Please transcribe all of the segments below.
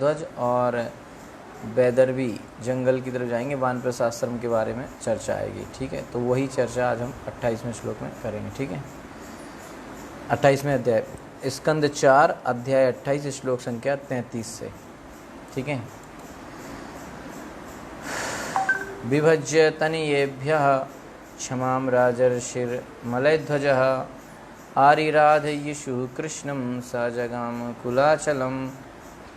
ध्वज और वैदर्भी जंगल की तरफ जाएंगे, वानप्रस्थ आश्रम के बारे में चर्चा आएगी। ठीक है, तो वही चर्चा आज हम 28वें श्लोक में करेंगे। ठीक है, 28वें अध्याय, स्कंद 4 अध्याय 28 श्लोक संख्या 33 से। ठीक है, विभज्य तनीयेभ्यः क्षमां राजर्षिर्मलयध्वजः आरिराधयिषुः कृष्णं स जगाम कुलाचलम।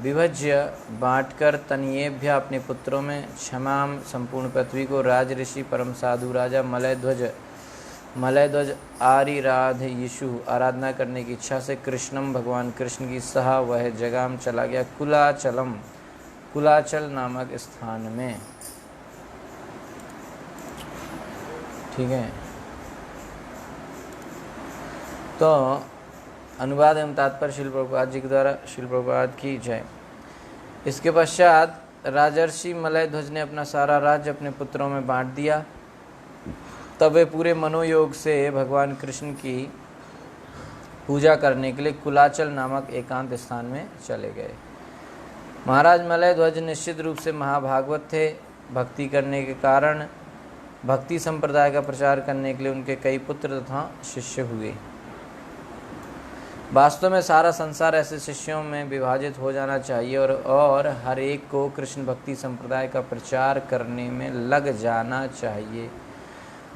विभज्य बांटकर, तनीयेभ्य अपने पुत्रों में, क्षमाम संपूर्ण पृथ्वी को, राज ऋषि परम साधु राजा, मलयध्वज आरिराधयिषु आराधना करने की इच्छा से, कृष्णम भगवान कृष्ण की, सहा वह जगाम चला गया, कुलाचलम कुलाचल नामक स्थान में। ठीक है, तो अनुवाद एवं तात्पर्य श्रील प्रभुपाद जी के द्वारा, श्रील प्रभुपाद की जय। इसके पश्चात राजर्षि मलयध्वज ने अपना सारा राज्य अपने पुत्रों में बांट दिया। तब वे पूरे मनोयोग से भगवान कृष्ण की पूजा करने के लिए कुलाचल नामक एकांत स्थान में चले गए। महाराज मलयध्वज निश्चित रूप से महाभागवत थे। भक्ति करने के कारण भक्ति संप्रदाय का प्रचार करने के लिए उनके कई पुत्र तथा शिष्य हुए। वास्तव में सारा संसार ऐसे शिष्यों में विभाजित हो जाना चाहिए और हर एक को कृष्ण भक्ति संप्रदाय का प्रचार करने में लग जाना चाहिए।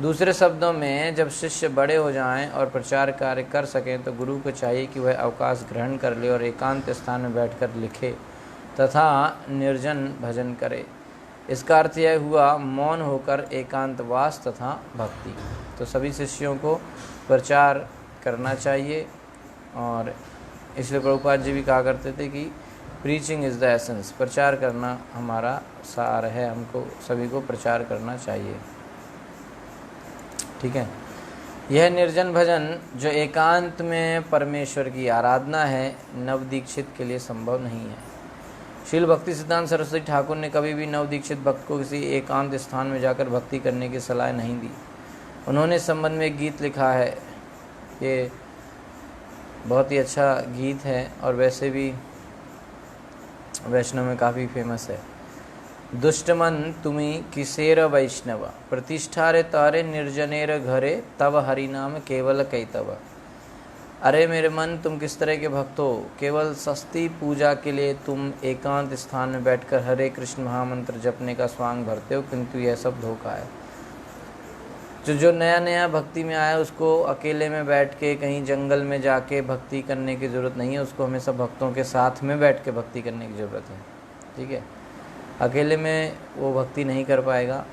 दूसरे शब्दों में, जब शिष्य बड़े हो जाएं और प्रचार कार्य कर सकें तो गुरु को चाहिए कि वह अवकाश ग्रहण कर ले और एकांत स्थान में बैठकर लिखे तथा निर्जन भजन करे। इसका अर्थ यह हुआ मौन होकर एकांतवास तथा भक्ति। तो सभी शिष्यों को प्रचार करना चाहिए, और इसलिए प्रभुपाद जी भी कहा करते थे कि प्रीचिंग इज़ द एसेंस, प्रचार करना हमारा सार है, हमको सभी को प्रचार करना चाहिए। ठीक है, यह निर्जन भजन जो एकांत में परमेश्वर की आराधना है, नवदीक्षित के लिए संभव नहीं है। श्रील भक्ति सिद्धांत सरस्वती ठाकुर ने कभी भी नवदीक्षित भक्त को किसी एकांत स्थान में जाकर भक्ति करने की सलाह नहीं दी। उन्होंने इस संबंध में एक गीत लिखा है, ये बहुत ही अच्छा गीत है और वैसे भी वैष्णव में काफ़ी फेमस है। दुष्टमन तुम्ही किसेर वैष्णव, प्रतिष्ठा रे तारे निर्जनेर घरे, तब हरि नाम केवल कैतव। अरे मेरे मन, तुम किस तरह के भक्त हो, केवल सस्ती पूजा के लिए तुम एकांत स्थान में बैठकर हरे कृष्ण महामंत्र जपने का स्वांग भरते हो, किंतु यह सब धोखा है। जो नया नया भक्ति में आया उसको अकेले में बैठ के कहीं जंगल में जाके भक्ति करने की ज़रूरत नहीं है, उसको हमेशा भक्तों के साथ में बैठ के भक्ति करने की ज़रूरत है। ठीक है, अकेले में वो भक्ति नहीं कर पाएगा।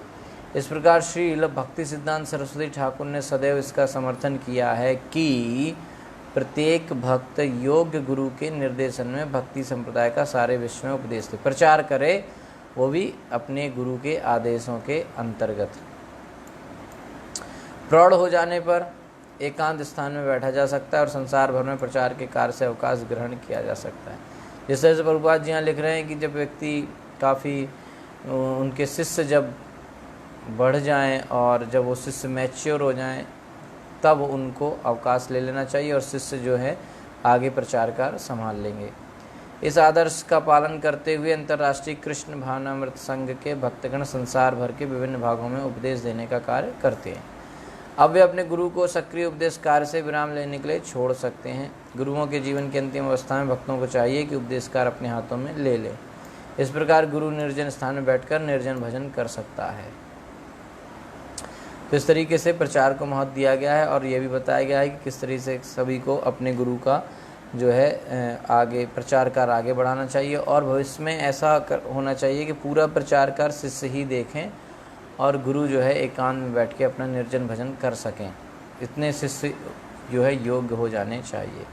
इस प्रकार श्रील भक्ति सिद्धांत सरस्वती ठाकुर ने सदैव इसका समर्थन किया है कि प्रत्येक भक्त योग्य गुरु के निर्देशन में भक्ति संप्रदाय का सारे विश्व में उपदेश दे, प्रचार करे, वो भी अपने गुरु के आदेशों के अंतर्गत। प्रौढ़ हो जाने पर एकांत स्थान में बैठा जा सकता है और संसार भर में प्रचार के कार्य से अवकाश ग्रहण किया जा सकता है। जिस तरह से प्रभुपाद जी यहाँ लिख रहे हैं कि जब व्यक्ति काफ़ी उनके शिष्य जब बढ़ जाएं और जब वो शिष्य मैच्योर हो जाएं तब उनको अवकाश ले लेना चाहिए और शिष्य जो है आगे प्रचार कार्य संभाल लेंगे। इस आदर्श का पालन करते हुए अंतर्राष्ट्रीय कृष्ण भावनामृत संघ के भक्तगण संसार भर के विभिन्न भागों में उपदेश देने का कार्य करते हैं। अब वे अपने गुरु को सक्रिय उपदेश कार्य से विराम लेने के लिए छोड़ सकते हैं। गुरुओं के जीवन की अंतिम अवस्था में भक्तों को चाहिए कि उपदेश कार्य अपने हाथों में ले ले। इस प्रकार गुरु निर्जन स्थान में बैठकर निर्जन भजन कर सकता है। तो इस तरीके से प्रचार को महत्व दिया गया है और यह भी बताया गया है कि किस तरीके से सभी को अपने गुरु का जो है आगे प्रचार कार्य आगे बढ़ाना चाहिए और भविष्य में ऐसा होना चाहिए कि पूरा प्रचार कार्य शिष्य ही देखें और गुरु जो है एकांत में बैठ के अपना निर्जन भजन कर सकें। इतने शिष्य जो है योग्य हो जाने चाहिए।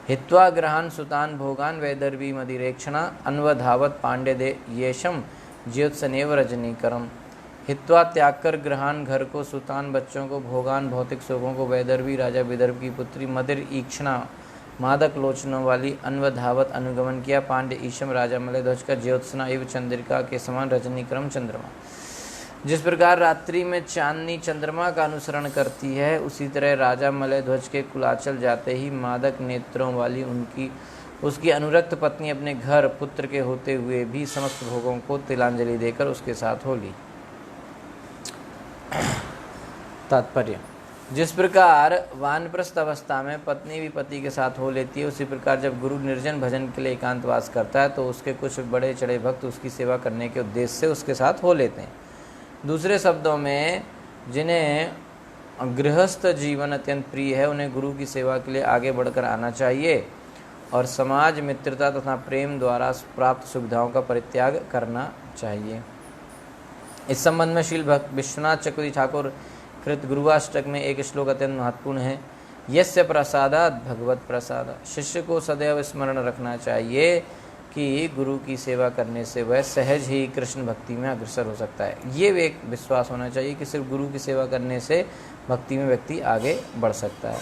हित्वा ग्रहान सुतान भोगान वैदर्भी मदिरेक्षणा अन्वधावत पांडे दे येशम ज्योत्सनेव रजनीकरम। हित्वा त्याग कर ग्रहान घर को, सुतान बच्चों को, भोगान भौतिक सुखों को, वैदर्भी राजा विदर्भ की पुत्री, मदिर ईक्षणा मादक लोचनों वाली, अन्वधावत अनुगमन किया, पांडे ईशम राजा मलयध्वज का, ज्योत्सना एवं चंद्रिका के समान रजनीक्रम चंद्रमा। जिस प्रकार रात्रि में चांदनी चंद्रमा का अनुसरण करती है उसी तरह राजा मलयध्वज के कुलाचल जाते ही मादक नेत्रों वाली उनकी उसकी अनुरक्त पत्नी अपने घर पुत्र के होते हुए भी समस्त भोगों को तिलांजलि देकर उसके साथ हो ली। तात्पर्य: जिस प्रकार वानप्रस्थ अवस्था में पत्नी भी पति के साथ हो लेती है, उसी प्रकार जब गुरु निर्जन भजन के लिए एकांतवास करता है तो उसके कुछ बड़े चढ़े भक्त उसकी सेवा करने के उद्देश्य से उसके साथ हो लेते हैं। दूसरे शब्दों में, जिन्हें गृहस्थ जीवन अत्यंत प्रिय है, उन्हें गुरु की सेवा के लिए आगे बढ़कर आना चाहिए और समाज मित्रता तथा प्रेम द्वारा प्राप्त सुविधाओं का परित्याग करना चाहिए। इस संबंध में शील भक्त विश्वनाथ चक्रवर्ती ठाकुर कृत गुरुवाष्टक में एक श्लोक अत्यंत महत्वपूर्ण है। यस्य प्रसादात् भगवत प्रसाद। शिष्य को सदैव स्मरण रखना चाहिए कि गुरु की सेवा करने से वह सहज ही कृष्ण भक्ति में अग्रसर हो सकता है। ये एक विश्वास होना चाहिए कि सिर्फ गुरु की सेवा करने से भक्ति में व्यक्ति आगे बढ़ सकता है।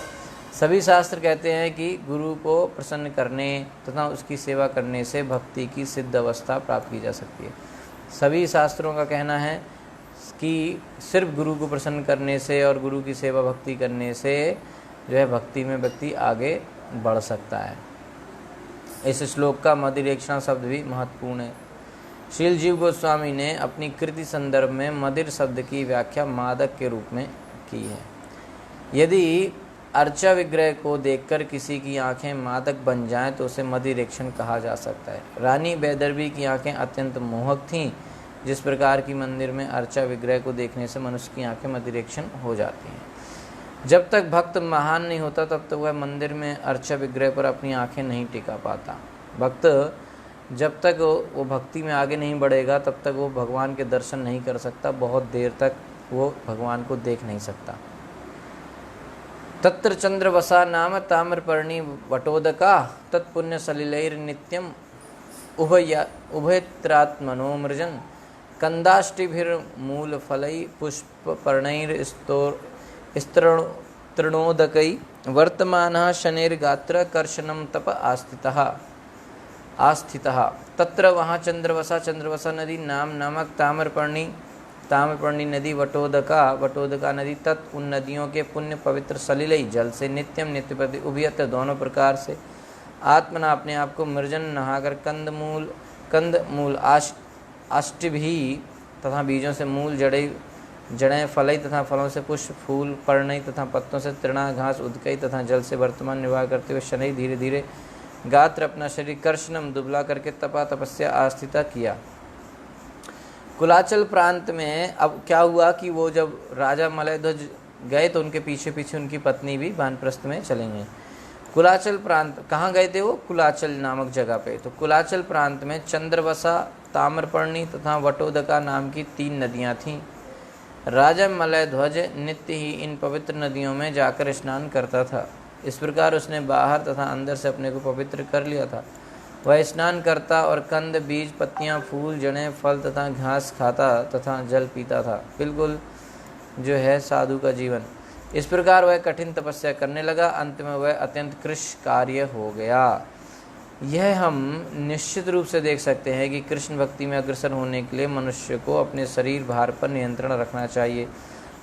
सभी शास्त्र कहते हैं कि गुरु को प्रसन्न करने तथा उसकी सेवा करने से भक्ति की सिद्ध अवस्था प्राप्त की जा सकती है। सभी शास्त्रों का कहना है कि सिर्फ गुरु को प्रसन्न करने से और गुरु की सेवा भक्ति करने से जो है भक्ति में व्यक्ति आगे बढ़ सकता है। इस श्लोक का मदिरेक्षण शब्द भी महत्वपूर्ण है। शील जीव गोस्वामी ने अपनी कृति संदर्भ में मदिर शब्द की व्याख्या मादक के रूप में की है। यदि अर्चा विग्रह को देखकर किसी की आंखें मादक बन जाएं तो उसे मदिरेक्षण कहा जा सकता है। रानी बैदरबी की आंखें अत्यंत मोहक थीं, जिस प्रकार की मंदिर में अर्चा विग्रह को देखने से मनुष्य की आंखें मदिरेक्षण हो जाती हैं। जब तक भक्त महान नहीं होता तब तक वह मंदिर में अर्चा विग्रह पर अपनी आंखें नहीं टिका पाता। भक्त जब तक वो भक्ति में आगे नहीं बढ़ेगा तब तक वो भगवान के दर्शन नहीं कर सकता, बहुत देर तक वो भगवान को देख नहीं सकता। तत्र चंद्रवसा नाम ताम्रपर्णी वटोदका तत्पुण्य सलिलैर नित्यम उभयत्रात्मनो मृजन कंदाष्टिभिर्मूल फलै पुष्प पर्णैर तृणोदकै वर्तमानः शनैर्गात्र कर्षणं तप आस्थितः। तत्र वहाँ चंद्रवसा नदी नामक ताम्रपर्णी नदी वटोदका नदी तत् उन नदियों के पुण्य पवित्र सलिलई जल से नित्य प्रति उभयत्र दोनों प्रकार से आत्मना अपने आप को मृजन नहाकर कंदमूल अष्टभी तथा बीजों से मूल जड़ें फलई तथा फलों से पुष्प फूल पर्णई तथा पत्तों से तृणा घास उदकई तथा जल से वर्तमान निर्वाह करते हुए शनि धीरे धीरे गात्र अपना शरीर कर्षणम दुबला करके तपस्या आस्थिता किया। कुलाचल प्रांत में अब क्या हुआ कि वो जब राजा मलयध्वज गए तो उनके पीछे पीछे उनकी पत्नी भी वानप्रस्थ में चले गई। कुलाचल प्रांत कहाँ गए थे वो? कुलाचल नामक जगह पे। तो कुलाचल प्रांत में चंद्रवसा, ताम्रपर्णी तथा वटोदका नाम की 3 नदियाँ थीं। राजा मलयध्वज नित्य ही इन पवित्र नदियों में जाकर स्नान करता था। इस प्रकार उसने बाहर तथा अंदर से अपने को पवित्र कर लिया था। वह स्नान करता और कंद, बीज, पत्तियां, फूल, जड़ें, फल तथा घास खाता तथा जल पीता था। बिल्कुल जो है साधु का जीवन। इस प्रकार वह कठिन तपस्या करने लगा। अंत में वह अत्यंत कृश कार्य हो गया। यह हम निश्चित रूप से देख सकते हैं कि कृष्ण भक्ति में अग्रसर होने के लिए मनुष्य को अपने शरीर भार पर नियंत्रण रखना चाहिए।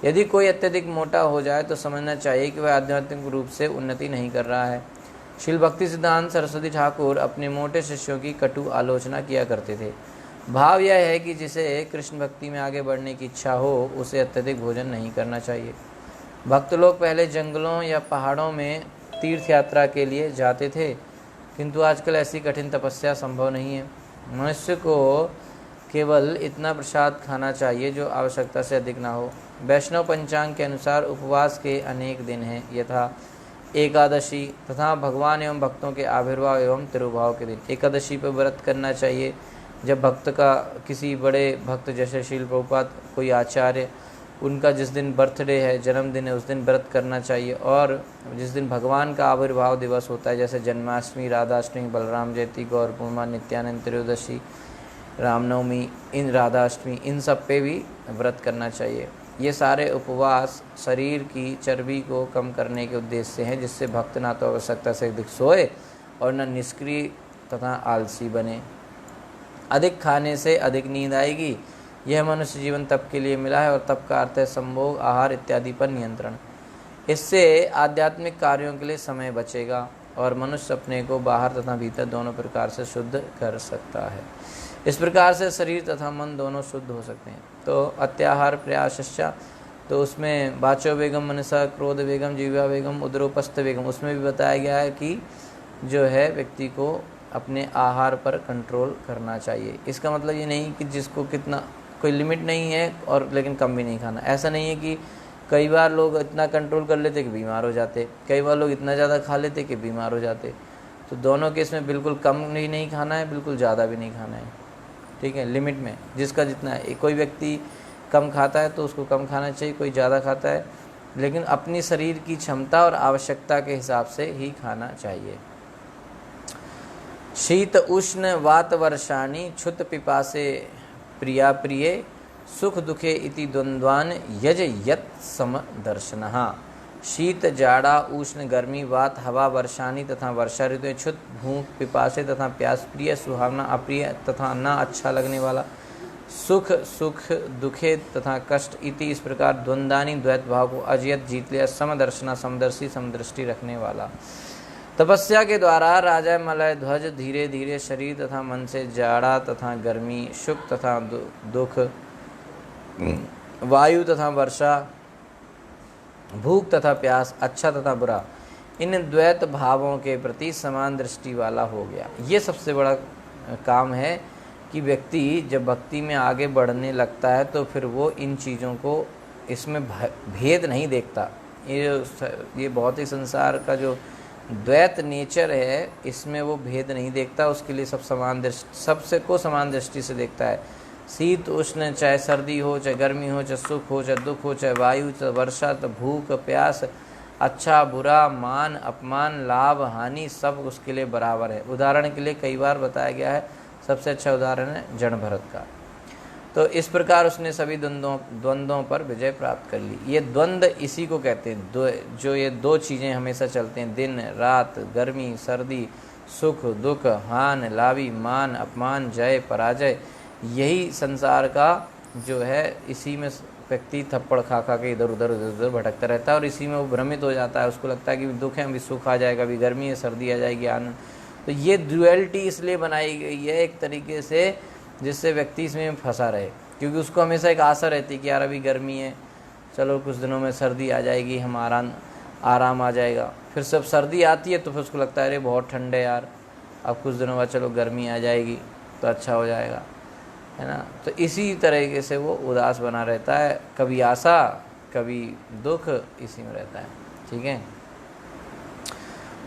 यदि कोई अत्यधिक मोटा हो जाए तो समझना चाहिए कि वह आध्यात्मिक रूप से उन्नति नहीं कर रहा है। शील भक्ति सिद्धांत सरस्वती ठाकुर अपने मोटे शिष्यों की कटु आलोचना किया करते थे। भाव यह है कि जिसे कृष्ण भक्ति में आगे बढ़ने की इच्छा हो उसे अत्यधिक भोजन नहीं करना चाहिए। भक्त लोग पहले जंगलों या पहाड़ों में तीर्थ यात्रा के लिए जाते थे, किंतु आजकल ऐसी कठिन तपस्या संभव नहीं है। मनुष्य को केवल इतना प्रसाद खाना चाहिए जो आवश्यकता से अधिक ना हो। वैष्णव पंचांग के अनुसार उपवास के अनेक दिन हैं, यथा एकादशी तथा भगवान एवं भक्तों के आविर्भाव एवं तिरुभाव के दिन। एकादशी पर व्रत करना चाहिए जब भक्त का किसी बड़े भक्त जैसे शील प्रभुपाद, कोई आचार्य, उनका जिस दिन बर्थडे है, जन्मदिन है, उस दिन व्रत करना चाहिए। और जिस दिन भगवान का आविर्भाव दिवस होता है जैसे जन्माष्टमी, राधाष्टमी, बलराम जयंती, गौर पूर्णिमा, नित्यानंद त्रयोदशी, रामनवमी, इन राधाष्टमी, इन सब पे भी व्रत करना चाहिए। ये सारे उपवास शरीर की चर्बी को कम करने के उद्देश्य से हैं, जिससे भक्त ना तो आवश्यकता से अधिक सोए और न निष्क्रिय तथा आलसी बने। अधिक खाने से अधिक नींद आएगी। यह मनुष्य जीवन तप के लिए मिला है और तप का अर्थ है संभोग, आहार इत्यादि पर नियंत्रण। इससे आध्यात्मिक कार्यों के लिए समय बचेगा और मनुष्य अपने को बाहर तथा भीतर दोनों प्रकार से शुद्ध कर सकता है। इस प्रकार से शरीर तथा मन दोनों शुद्ध हो सकते हैं। तो अत्याहार प्रयासश्चा, तो उसमें वाचो वेगम, मनसा, क्रोध वेगम, जीवा वेगम, उदरोपस्थ वेगम, उसमें भी बताया गया है कि जो है व्यक्ति को अपने आहार पर कंट्रोल करना चाहिए। इसका मतलब ये नहीं कि जिसको कितना कोई लिमिट नहीं है और लेकिन कम भी नहीं खाना। ऐसा नहीं है कि कई बार लोग इतना कंट्रोल कर लेते कि बीमार हो जाते, कई बार लोग इतना ज़्यादा खा लेते कि बीमार हो जाते। तो दोनों केस में बिल्कुल कम भी नहीं खाना है, बिल्कुल ज़्यादा भी नहीं खाना है, ठीक है, लिमिट में जिसका जितना है। कोई व्यक्ति कम खाता है तो उसको कम खाना चाहिए, कोई ज़्यादा खाता है, लेकिन अपनी शरीर की क्षमता और आवश्यकता के हिसाब से ही खाना चाहिए। शीत उष्ण वात वर्षाणि क्षुत पिपासे प्रिया प्रिये सुख दुखे इति द्वंद्वान यज यत समदर्शनः। शीत जाड़ा उष्ण गर्मी वात हवा वर्षाणी तथा वर्षा ऋतु क्षुत भूख पिपासे तथा प्यास प्रिय सुहावना अप्रिय तथा न अच्छा लगने वाला सुख सुख दुखे तथा कष्ट इति, इस प्रकार द्वंद्वानी द्वैत भाव को अजयत जीत लिया। समदर्शना समदर्शी समदृष्टि रखने वाला। तपस्या के द्वारा राजा मलय ध्वज धीरे धीरे शरीर तथा मन से जाड़ा तथा गर्मी, सुख तथा दुख, वायु तथा वर्षा, भूख तथा प्यास, अच्छा तथा बुरा, इन द्वैत भावों के प्रति समान दृष्टि वाला हो गया। ये सबसे बड़ा काम है कि व्यक्ति जब भक्ति में आगे बढ़ने लगता है तो फिर वो इन चीज़ों को, इसमें भेद नहीं देखता। ये बहुत ही संसार का जो द्वैत नेचर है इसमें वो भेद नहीं देखता। उसके लिए सब समान दृष्टि, सबसे को समान दृष्टि से देखता है। शीत उष्ण, चाहे सर्दी हो, चाहे गर्मी हो, चाहे सुख हो, चाहे दुख हो, चाहे वायु, चाहे वर्षा, तो भूख प्यास, अच्छा बुरा, मान अपमान, लाभ हानि, सब उसके लिए बराबर है। उदाहरण के लिए कई बार बताया गया है, सबसे अच्छा उदाहरण है जड़ भरत का। तो इस प्रकार उसने सभी द्वंद्वों पर विजय प्राप्त कर ली। ये द्वंद्व इसी को कहते हैं, जो ये दो चीज़ें हमेशा चलते हैं, दिन रात, गर्मी सर्दी, सुख दुख, हान लावी, मान अपमान, जय पराजय, यही संसार का जो है, इसी में व्यक्ति थप्पड़ खा खा के इधर उधर भटकता रहता है और इसी में वो भ्रमित हो जाता है। उसको लगता है कि दुख है अभी सुख आ जाएगा, अभी गर्मी है सर्दी आ जाएगी, आनंद। तो ये ड्युअलिटी इसलिए बनाई गई है एक तरीके से, जिससे व्यक्ति इसमें फंसा रहे, क्योंकि उसको हमेशा एक आशा रहती है कि यार अभी गर्मी है, चलो कुछ दिनों में सर्दी आ जाएगी, हम आराम आ जाएगा। फिर सब सर्दी आती है तो फिर उसको लगता है अरे बहुत ठंड है यार, अब कुछ दिनों बाद चलो गर्मी आ जाएगी तो अच्छा हो जाएगा, है ना। तो इसी तरीके से वो उदास बना रहता है, कभी आशा कभी दुख, इसी में रहता है, ठीक है।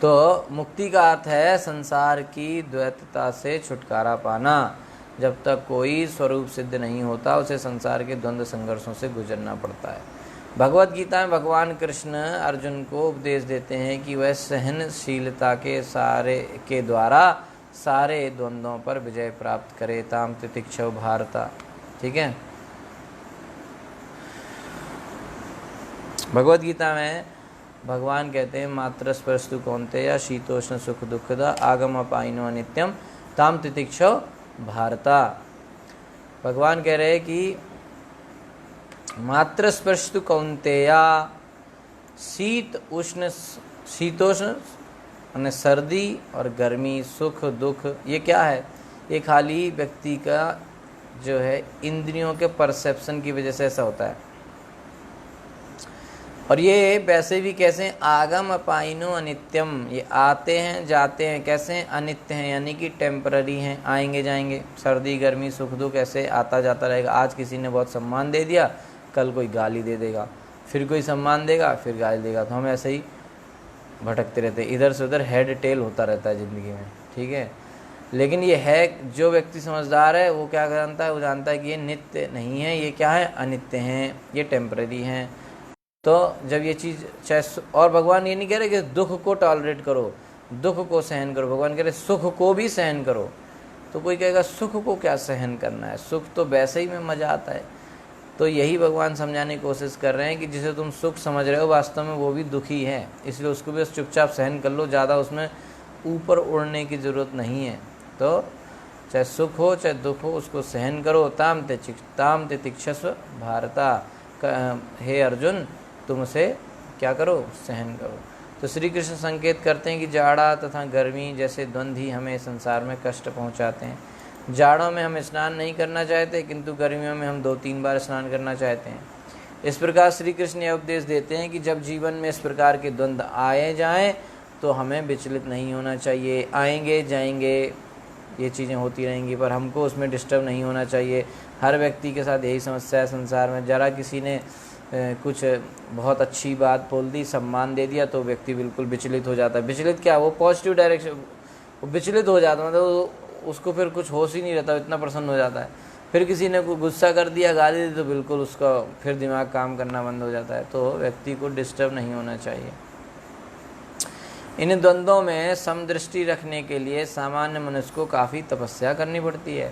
तो मुक्ति का अर्थ है संसार की द्वैतता से छुटकारा पाना। जब तक कोई स्वरूप सिद्ध नहीं होता उसे संसार के द्वंद्व संघर्षों से गुजरना पड़ता है। भगवत गीता में भगवान कृष्ण अर्जुन को उपदेश देते हैं कि वह सहनशीलता के द्वारा सारे द्वंद्वों पर विजय प्राप्त करे। ताम तितिक्षव भारता, ठीक है। भगवत गीता में भगवान कहते हैं मात्र स्पर्शतु कौन्तेय शीतोष्ण सुख दुखदा आगम अपाइनो अनित्यम ताम तितिक्षव भारता। भगवान कह रहे हैं कि मात्र स्पर्शतु कौन्तेया, शीतोष्ण और सर्दी और गर्मी, सुख दुख, ये क्या है? ये खाली व्यक्ति का जो है इंद्रियों के परसेप्शन की वजह से ऐसा होता है। और ये वैसे भी कैसे आगम अपाइनो अनित्यम, ये आते हैं जाते हैं, कैसे हैं? अनित्य हैं, यानी कि टेम्पररी हैं, आएंगे जाएंगे। सर्दी गर्मी सुख दुख ऐसे आता जाता रहेगा। आज किसी ने बहुत सम्मान दे दिया, कल कोई गाली दे देगा, फिर कोई सम्मान देगा, फिर गाली देगा। तो हम ऐसे ही भटकते रहते हैं, इधर से उधर हेड टेल होता रहता है ज़िंदगी में, ठीक है। लेकिन ये है, जो व्यक्ति समझदार है वो क्या जानता है? वो जानता है कि ये नित्य नहीं है, ये क्या है? अनित्य हैं, ये टेम्पररी हैं। तो जब ये चीज़ चाहे, और भगवान ये नहीं कह रहे कि दुख को टॉलरेट करो, दुख को सहन करो, भगवान कह रहे सुख को भी सहन करो। तो कोई कहेगा सुख को क्या सहन करना है, सुख तो वैसे ही में मज़ा आता है। तो यही भगवान समझाने की कोशिश कर रहे हैं कि जिसे तुम सुख समझ रहे हो वास्तव में वो भी दुखी है, इसलिए उसको भी चुपचाप सहन कर लो, ज़्यादा उसमें ऊपर उड़ने की ज़रूरत नहीं है। तो चाहे सुख हो चाहे दुख हो, उसको सहन करो। ताम तितिक्षस्व भारता, हे अर्जुन तुम उसे क्या करो? सहन करो। तो श्री कृष्ण संकेत करते हैं कि जाड़ा तथा गर्मी जैसे द्वंद्व ही हमें संसार में कष्ट पहुंचाते हैं। जाड़ों में हम स्नान नहीं करना चाहते, किंतु गर्मियों में हम 2-3 बार स्नान करना चाहते हैं। इस प्रकार श्री कृष्ण यह उपदेश देते हैं कि जब जीवन में इस प्रकार के द्वंद्व आए जाएं तो हमें विचलित नहीं होना चाहिए। आएंगे जाएंगे ये चीज़ें होती रहेंगी, पर हमको उसमें डिस्टर्ब नहीं होना चाहिए। हर व्यक्ति के साथ यही समस्या है संसार में। ज़रा किसी ने कुछ बहुत अच्छी बात बोल दी, सम्मान दे दिया, तो व्यक्ति बिल्कुल विचलित हो जाता है। विचलित क्या, वो पॉजिटिव डायरेक्शन, वो विचलित हो जाता है, मतलब उसको फिर कुछ होश ही नहीं रहता, इतना प्रसन्न हो जाता है। फिर किसी ने गुस्सा कर दिया, गाली दी, तो बिल्कुल उसका फिर दिमाग काम करना बंद हो जाता है। तो व्यक्ति को डिस्टर्ब नहीं होना चाहिए। इन द्वंद्वों में समदृष्टि रखने के लिए सामान्य मनुष्य को काफ़ी तपस्या करनी पड़ती है।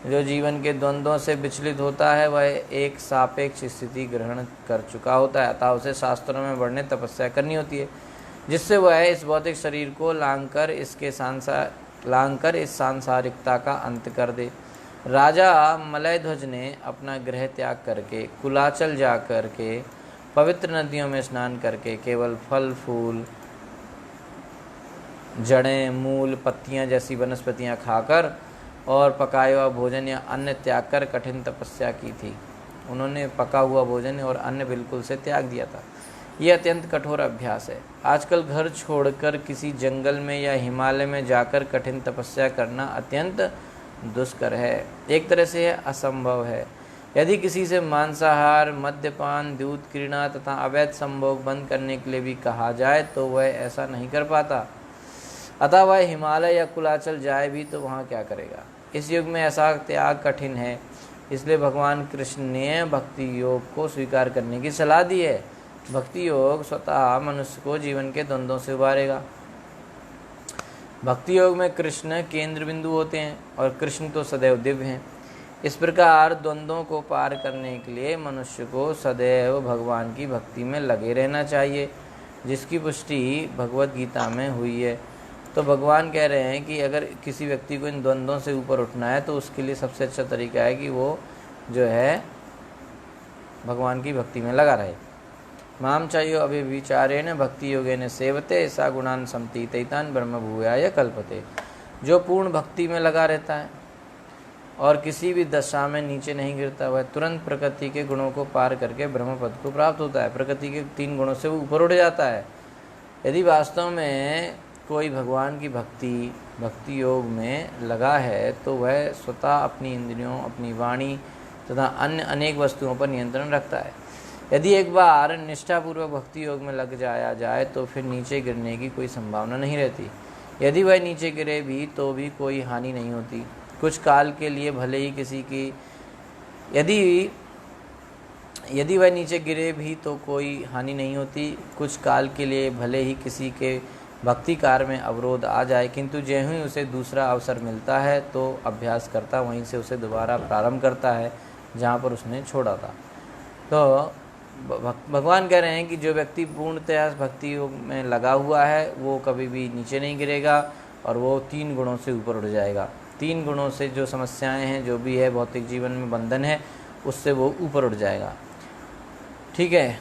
जो जीवन के द्वंद्वों से विचलित होता है वह एक सापेक्ष स्थिति ग्रहण कर चुका होता है, अतः उसे शास्त्रों में वर्णित तपस्या करनी होती है, जिससे वह इस भौतिक शरीर को लांघकर इस सांसारिकता का अंत कर दे। राजा मलयध्वज ने अपना गृह त्याग करके कुलाचल जा करके पवित्र नदियों में स्नान करके केवल फल फूल, जड़ें, मूल, पत्तियां जैसी वनस्पतियां खाकर और पकाया हुआ भोजन या अन्न त्याग कर कठिन तपस्या की थी। उन्होंने पका हुआ भोजन और अन्न बिल्कुल से त्याग दिया था। यह अत्यंत कठोर अभ्यास है। आजकल घर छोड़कर किसी जंगल में या हिमालय में जाकर कठिन तपस्या करना अत्यंत दुष्कर है, एक तरह से यह असंभव है। यदि किसी से मांसाहार, मद्यपान, दूध क्रीड़ा तथा अवैध संभोग बंद करने के लिए भी कहा जाए तो वह ऐसा नहीं कर पाता, अतः वह हिमालय या कुलाचल जाए भी तो वहाँ क्या करेगा। इस युग में ऐसा त्याग कठिन है, इसलिए भगवान कृष्ण ने भक्ति योग को स्वीकार करने की सलाह दी है। भक्ति योग स्वतः मनुष्य को जीवन के द्वंद्वों से उबारेगा। भक्ति योग में कृष्ण केंद्र बिंदु होते हैं और कृष्ण तो सदैव दिव्य हैं। इस प्रकार द्वंद्वों को पार करने के लिए मनुष्य को सदैव भगवान की भक्ति में लगे रहना चाहिए, जिसकी पुष्टि भगवत गीता में हुई है। तो भगवान कह रहे हैं कि अगर किसी व्यक्ति को इन द्वंद्वों से ऊपर उठना है तो उसके लिए सबसे अच्छा तरीका है कि वो जो है भगवान की भक्ति में लगा रहे। माम चायो अभिविचारेण भक्ति योगेन सेवते सा गुणान समतीतैतान ब्रह्म भूयाय कल्पते। जो पूर्ण भक्ति में लगा रहता है और किसी भी दशा में नीचे नहीं गिरता, वह तुरंत प्रकृति के गुणों को पार करके ब्रह्म पद को प्राप्त होता है। प्रकृति के 3 गुणों से वो ऊपर उठ जाता है। यदि वास्तव में कोई भगवान की भक्ति योग में लगा है तो वह स्वतः अपनी इंद्रियों, अपनी वाणी तथा अन्य अनेक वस्तुओं पर नियंत्रण रखता है। यदि एक बार निष्ठापूर्वक भक्ति योग में लग जाया जाए तो फिर नीचे गिरने की कोई संभावना नहीं रहती। यदि वह नीचे गिरे भी तो भी कोई हानि नहीं होती। कुछ काल के लिए भले ही किसी की यदि वह नीचे गिरे भी तो कोई हानि नहीं होती। कुछ काल के लिए भले ही किसी के भक्ति कार्य में अवरोध आ जाए, किंतु ज्यों ही उसे दूसरा अवसर मिलता है तो अभ्यास करता वहीं से उसे दोबारा प्रारंभ करता है जहाँ पर उसने छोड़ा था। तो भगवान कह रहे हैं कि जो व्यक्ति पूर्णतया भक्ति योग में लगा हुआ है वो कभी भी नीचे नहीं गिरेगा और वो 3 गुणों से ऊपर उठ जाएगा। 3 गुणों से जो समस्याएं हैं, जो भी है भौतिक जीवन में बंधन है, उससे वो ऊपर उठ जाएगा। ठीक है।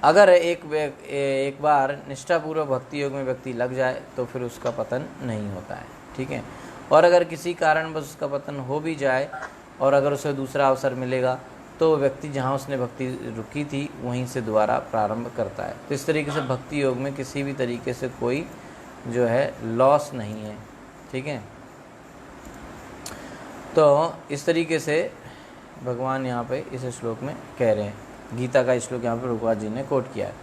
अगर एक बार निष्ठापूर्वक भक्ति योग में व्यक्ति लग जाए तो फिर उसका पतन नहीं होता है। ठीक है। और अगर किसी कारण बस उसका पतन हो भी जाए और अगर उसे दूसरा अवसर मिलेगा तो व्यक्ति जहाँ उसने भक्ति रुकी थी वहीं से दोबारा प्रारंभ करता है। तो इस तरीके से भक्ति योग में किसी भी तरीके से कोई जो है लॉस नहीं है। ठीक है। तो इस तरीके से भगवान यहाँ पे इस श्लोक में कह रहे हैं। गीता का श्लोक यहाँ पर प्रभुपाद जी ने कोट किया है।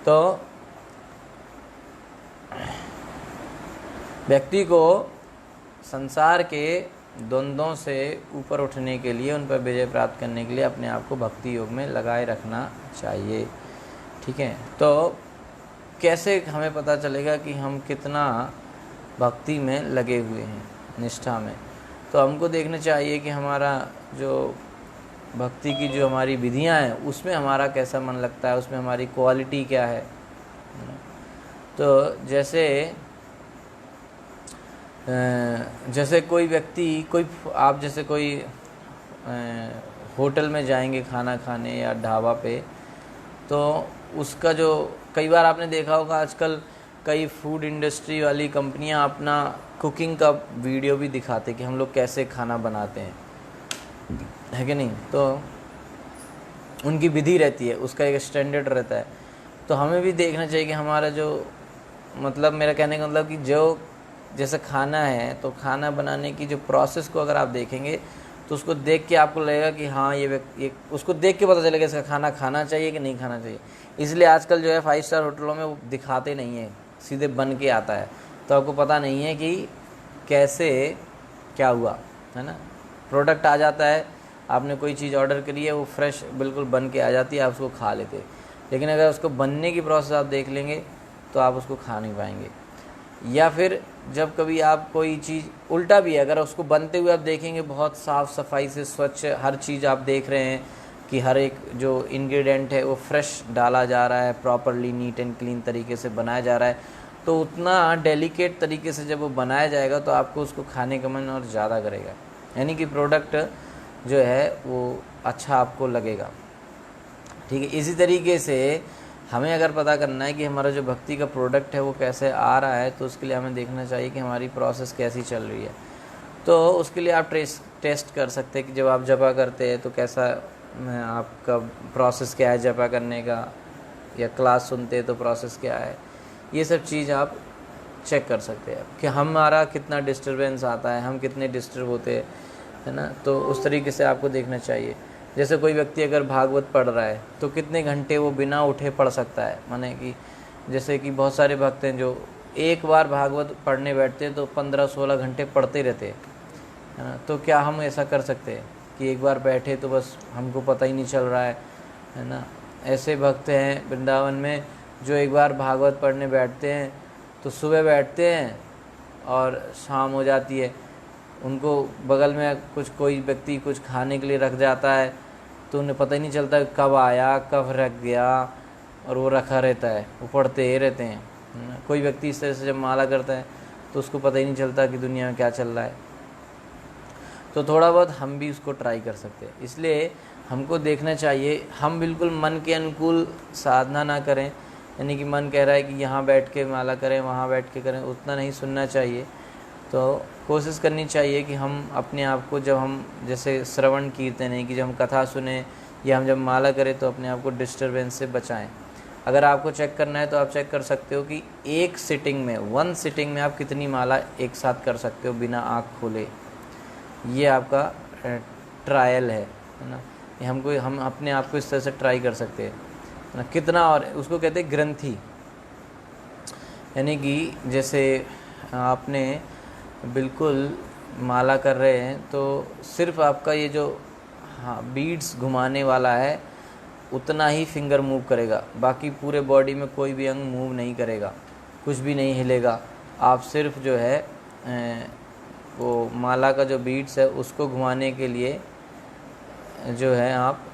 तो व्यक्ति को संसार के द्वंद्वों से ऊपर उठने के लिए, उन पर विजय प्राप्त करने के लिए अपने आप को भक्ति योग में लगाए रखना चाहिए। ठीक है। तो कैसे हमें पता चलेगा कि हम कितना भक्ति में लगे हुए हैं, निष्ठा में? तो हमको देखना चाहिए कि हमारा जो भक्ति की जो हमारी विधियां हैं उसमें हमारा कैसा मन लगता है, उसमें हमारी क्वालिटी क्या है। तो जैसे कोई व्यक्ति आप जैसे कोई होटल में जाएंगे खाना खाने या ढाबा पे, तो उसका जो कई बार आपने देखा होगा आजकल कई फूड इंडस्ट्री वाली कंपनियां अपना कुकिंग का वीडियो भी दिखाते कि हम लोग कैसे खाना बनाते हैं, है कि नहीं। तो उनकी विधि रहती है, उसका एक स्टैंडर्ड रहता है। तो हमें भी देखना चाहिए कि हमारा जो मतलब, मेरा कहने का मतलब कि जो जैसे खाना है, तो खाना बनाने की जो प्रोसेस को अगर आप देखेंगे तो उसको देख के आपको लगेगा कि हाँ ये उसको देख के पता चलेगा इसका खाना खाना चाहिए कि नहीं खाना चाहिए। इसलिए आजकल जो है 5 स्टार होटलों में वो दिखाते नहीं है, सीधे बन के आता है, तो आपको पता नहीं है कि कैसे क्या हुआ, है ना। प्रोडक्ट आ जाता है, आपने कोई चीज़ ऑर्डर करी है, वो फ्रेश बिल्कुल बन के आ जाती है, आप उसको खा लेते हैं। लेकिन अगर उसको बनने की प्रोसेस आप देख लेंगे तो आप उसको खा नहीं पाएंगे। या फिर जब कभी आप कोई चीज़ उल्टा भी है, अगर उसको बनते हुए आप देखेंगे बहुत साफ़ सफाई से स्वच्छ हर चीज़ आप देख रहे हैं कि हर एक जो इंग्रेडिएंट है वो फ्रेश डाला जा रहा है, प्रॉपरली नीट एंड क्लीन तरीके से बनाया जा रहा है, तो उतना डेलिकेट तरीके से जब वो बनाया जाएगा तो आपको उसको खाने का मन और ज़्यादा करेगा, यानी कि प्रोडक्ट जो है वो अच्छा आपको लगेगा। ठीक है, इसी तरीके से हमें अगर पता करना है कि हमारा जो भक्ति का प्रोडक्ट है वो कैसे आ रहा है, तो उसके लिए हमें देखना चाहिए कि हमारी प्रोसेस कैसी चल रही है। तो उसके लिए आप टेस्ट कर सकते हैं कि जब आप जपा करते हैं तो कैसा आपका प्रोसेस क्या है जपा करने का, या क्लास सुनते हैं तो प्रोसेस क्या है। ये सब चीज़ आप चेक कर सकते हैं कि हमारा कितना डिस्टर्बेंस आता है, हम कितने डिस्टर्ब होते हैं, है ना। तो उस तरीके से आपको देखना चाहिए। जैसे कोई व्यक्ति अगर भागवत पढ़ रहा है तो कितने घंटे वो बिना उठे पढ़ सकता है, माने कि जैसे कि बहुत सारे भक्त हैं जो एक बार भागवत पढ़ने बैठते हैं तो 15-16 घंटे पढ़ते रहते हैं, है ना। तो क्या हम ऐसा कर सकते हैं कि एक बार बैठे तो बस हमको पता ही नहीं चल रहा है ना। ऐसे भक्त हैं वृंदावन में जो एक बार भागवत पढ़ने बैठते हैं तो सुबह बैठते हैं और शाम हो जाती है, उनको बगल में कोई व्यक्ति कुछ खाने के लिए रख जाता है तो उन्हें पता ही नहीं चलता कब आया कब रख गया, और वो रखा रहता है, वो पढ़ते ही रहते हैं। कोई व्यक्ति इस तरह से जब माला करता है तो उसको पता ही नहीं चलता कि दुनिया में क्या चल रहा है। तो थोड़ा बहुत हम भी उसको ट्राई कर सकते हैं। इसलिए हमको देखना चाहिए हम बिल्कुल मन के अनुकूल साधना ना करें, यानी कि मन कह रहा है कि यहाँ बैठ के माला करें वहाँ बैठ के करें, उतना नहीं सुनना चाहिए। तो कोशिश करनी चाहिए कि हम अपने आप को, जब हम जैसे श्रवण कीर्तन है कि जब हम कथा सुने या हम जब माला करें तो अपने आप को डिस्टर्बेंस से बचाएं। अगर आपको चेक करना है तो आप चेक कर सकते हो कि एक सिटिंग में, 1 सिटिंग में आप कितनी माला एक साथ कर सकते हो बिना आँख खोले। ये आपका ट्रायल है ना। हम अपने आप को इस तरह से ट्राई कर सकते हैं ना कितना। और उसको कहते हैं ग्रंथि, यानी कि जैसे आपने बिल्कुल माला कर रहे हैं तो सिर्फ आपका ये जो बीड्स घुमाने वाला है उतना ही फिंगर मूव करेगा, बाकी पूरे बॉडी में कोई भी अंग मूव नहीं करेगा, कुछ भी नहीं हिलेगा। आप सिर्फ जो है वो माला का जो बीड्स है उसको घुमाने के लिए जो है आप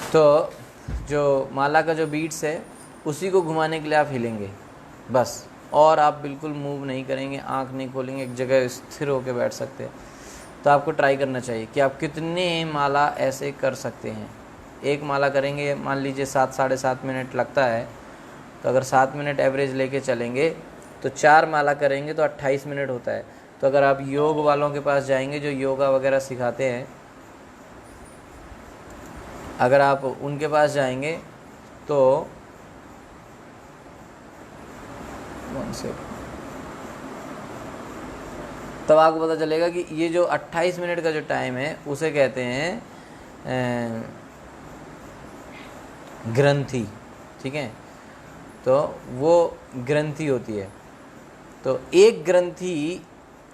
तो जो माला का जो बीट्स है उसी को घुमाने के लिए आप हिलेंगे बस, और आप बिल्कुल मूव नहीं करेंगे, आंख नहीं खोलेंगे, एक जगह स्थिर होकर बैठ सकते हैं। तो आपको ट्राई करना चाहिए कि आप कितने माला ऐसे कर सकते हैं। एक माला करेंगे, मान लीजिए 7-7.5 मिनट लगता है, तो अगर 7 मिनट एवरेज लेके चलेंगे तो 4 माला करेंगे तो 28 मिनट होता है। तो अगर आप योग वालों के पास जाएंगे जो योगा वगैरह सिखाते हैं, अगर आप उनके पास जाएंगे तो तब आपको पता चलेगा कि ये जो 28 मिनट का जो टाइम है उसे कहते हैं ग्रंथि। ठीक है, तो वो ग्रंथि होती है। तो एक ग्रंथि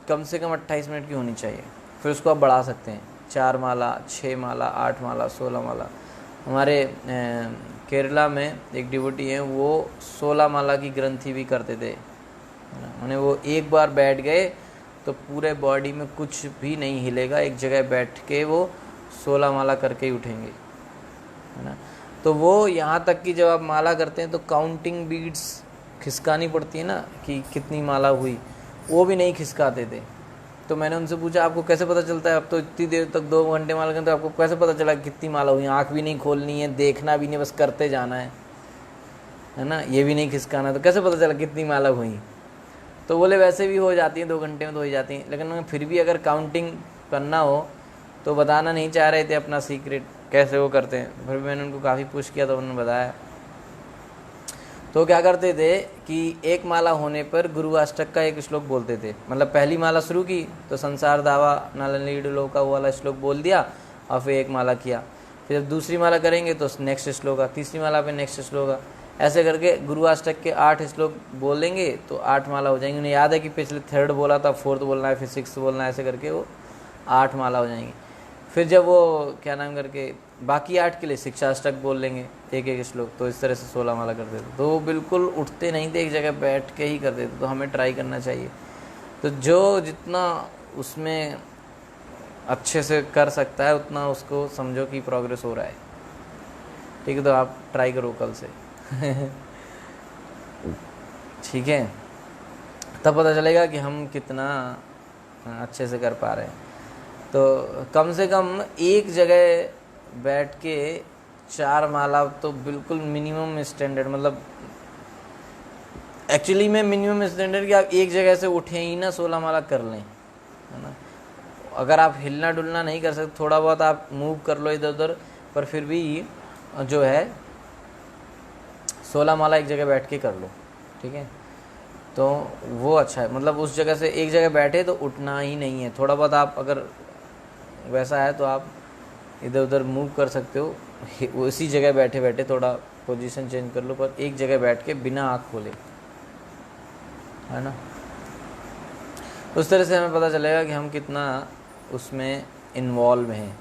कम से कम 28 मिनट की होनी चाहिए, फिर उसको आप बढ़ा सकते हैं 4 माला, 6 माला, 8 माला, 16 माला। हमारे केरला में एक डिवोटी हैं, वो 16 माला की ग्रंथि भी करते थे। उन्हें वो एक बार बैठ गए तो पूरे बॉडी में कुछ भी नहीं हिलेगा, एक जगह बैठ के वो 16 माला करके ही उठेंगे, है ना। तो वो यहाँ तक कि जब आप माला करते हैं तो काउंटिंग बीड्स खिसकानी पड़ती है ना कि कितनी माला हुई, वो भी नहीं खिसकाते थे। तो मैंने उनसे पूछा आपको कैसे पता चलता है, अब तो इतनी देर तक 2 घंटे माला करें तो आपको कैसे पता चला कितनी माला हुई? आँख भी नहीं खोलनी है, देखना भी नहीं, बस करते जाना है ना, ये भी नहीं खिसकाना, तो कैसे पता चला कितनी माला हुई? तो बोले वैसे भी हो जाती हैं 2 घंटे में तो हो ही जाती हैं, लेकिन फिर भी अगर काउंटिंग करना हो तो बताना नहीं चाह रहे थे अपना सीक्रेट कैसे वो करते हैं। फिर मैंने उनको काफ़ी पुश किया तो उन्होंने बताया। तो क्या करते थे कि एक माला होने पर गुरु अष्टक का एक श्लोक बोलते थे, मतलब पहली माला शुरू की तो संसार दावा नालनीड लोका वो वाला श्लोक बोल दिया और फिर एक माला किया, फिर जब दूसरी माला करेंगे तो नेक्स्ट श्लोक का, तीसरी माला पे नेक्स्ट श्लोक का, ऐसे करके गुरु अष्टक के 8 श्लोक बोलेंगे तो 8 माला हो जाएंगे। उन्हें याद है कि पिछले 3rd बोला था, 4th बोलना है, फिर 6th बोलना है, ऐसे करके वो 8 माला हो जाएंगी। फिर जब वो क्या नाम करके बाकी 8 के लिए शिक्षाष्टक बोल लेंगे एक श्लोक, तो इस तरह से 16 माला करते थे। तो वो बिल्कुल उठते नहीं थे, एक जगह बैठ के ही करते थे। तो हमें ट्राई करना चाहिए, तो जो जितना उसमें अच्छे से कर सकता है उतना उसको समझो कि प्रोग्रेस हो रहा है। ठीक है, तो आप ट्राई करो कल से। ठीक है, तब पता चलेगा कि हम कितना अच्छे से कर पा रहे हैं। तो कम से कम एक जगह बैठ के 4 माला तो बिल्कुल मिनिमम स्टैंडर्ड, मतलब एक्चुअली में मिनिमम स्टैंडर्ड कि आप एक जगह से उठे ही ना 16 माला कर लें, है ना। अगर आप हिलना डुलना नहीं कर सकते, थोड़ा बहुत आप मूव कर लो इधर उधर, पर फिर भी जो है 16 माला एक जगह बैठ के कर लो। ठीक है, तो वो अच्छा है, मतलब उस जगह से एक जगह बैठे तो उठना ही नहीं है। थोड़ा बहुत आप अगर वैसा है तो आप इधर उधर मूव कर सकते हो, उसी जगह बैठे बैठे थोड़ा पोजीशन चेंज कर लो, पर एक जगह बैठ के बिना आँख खोले, है ना। उस तरह से हमें पता चलेगा कि हम कितना उसमें इन्वॉल्व हैं।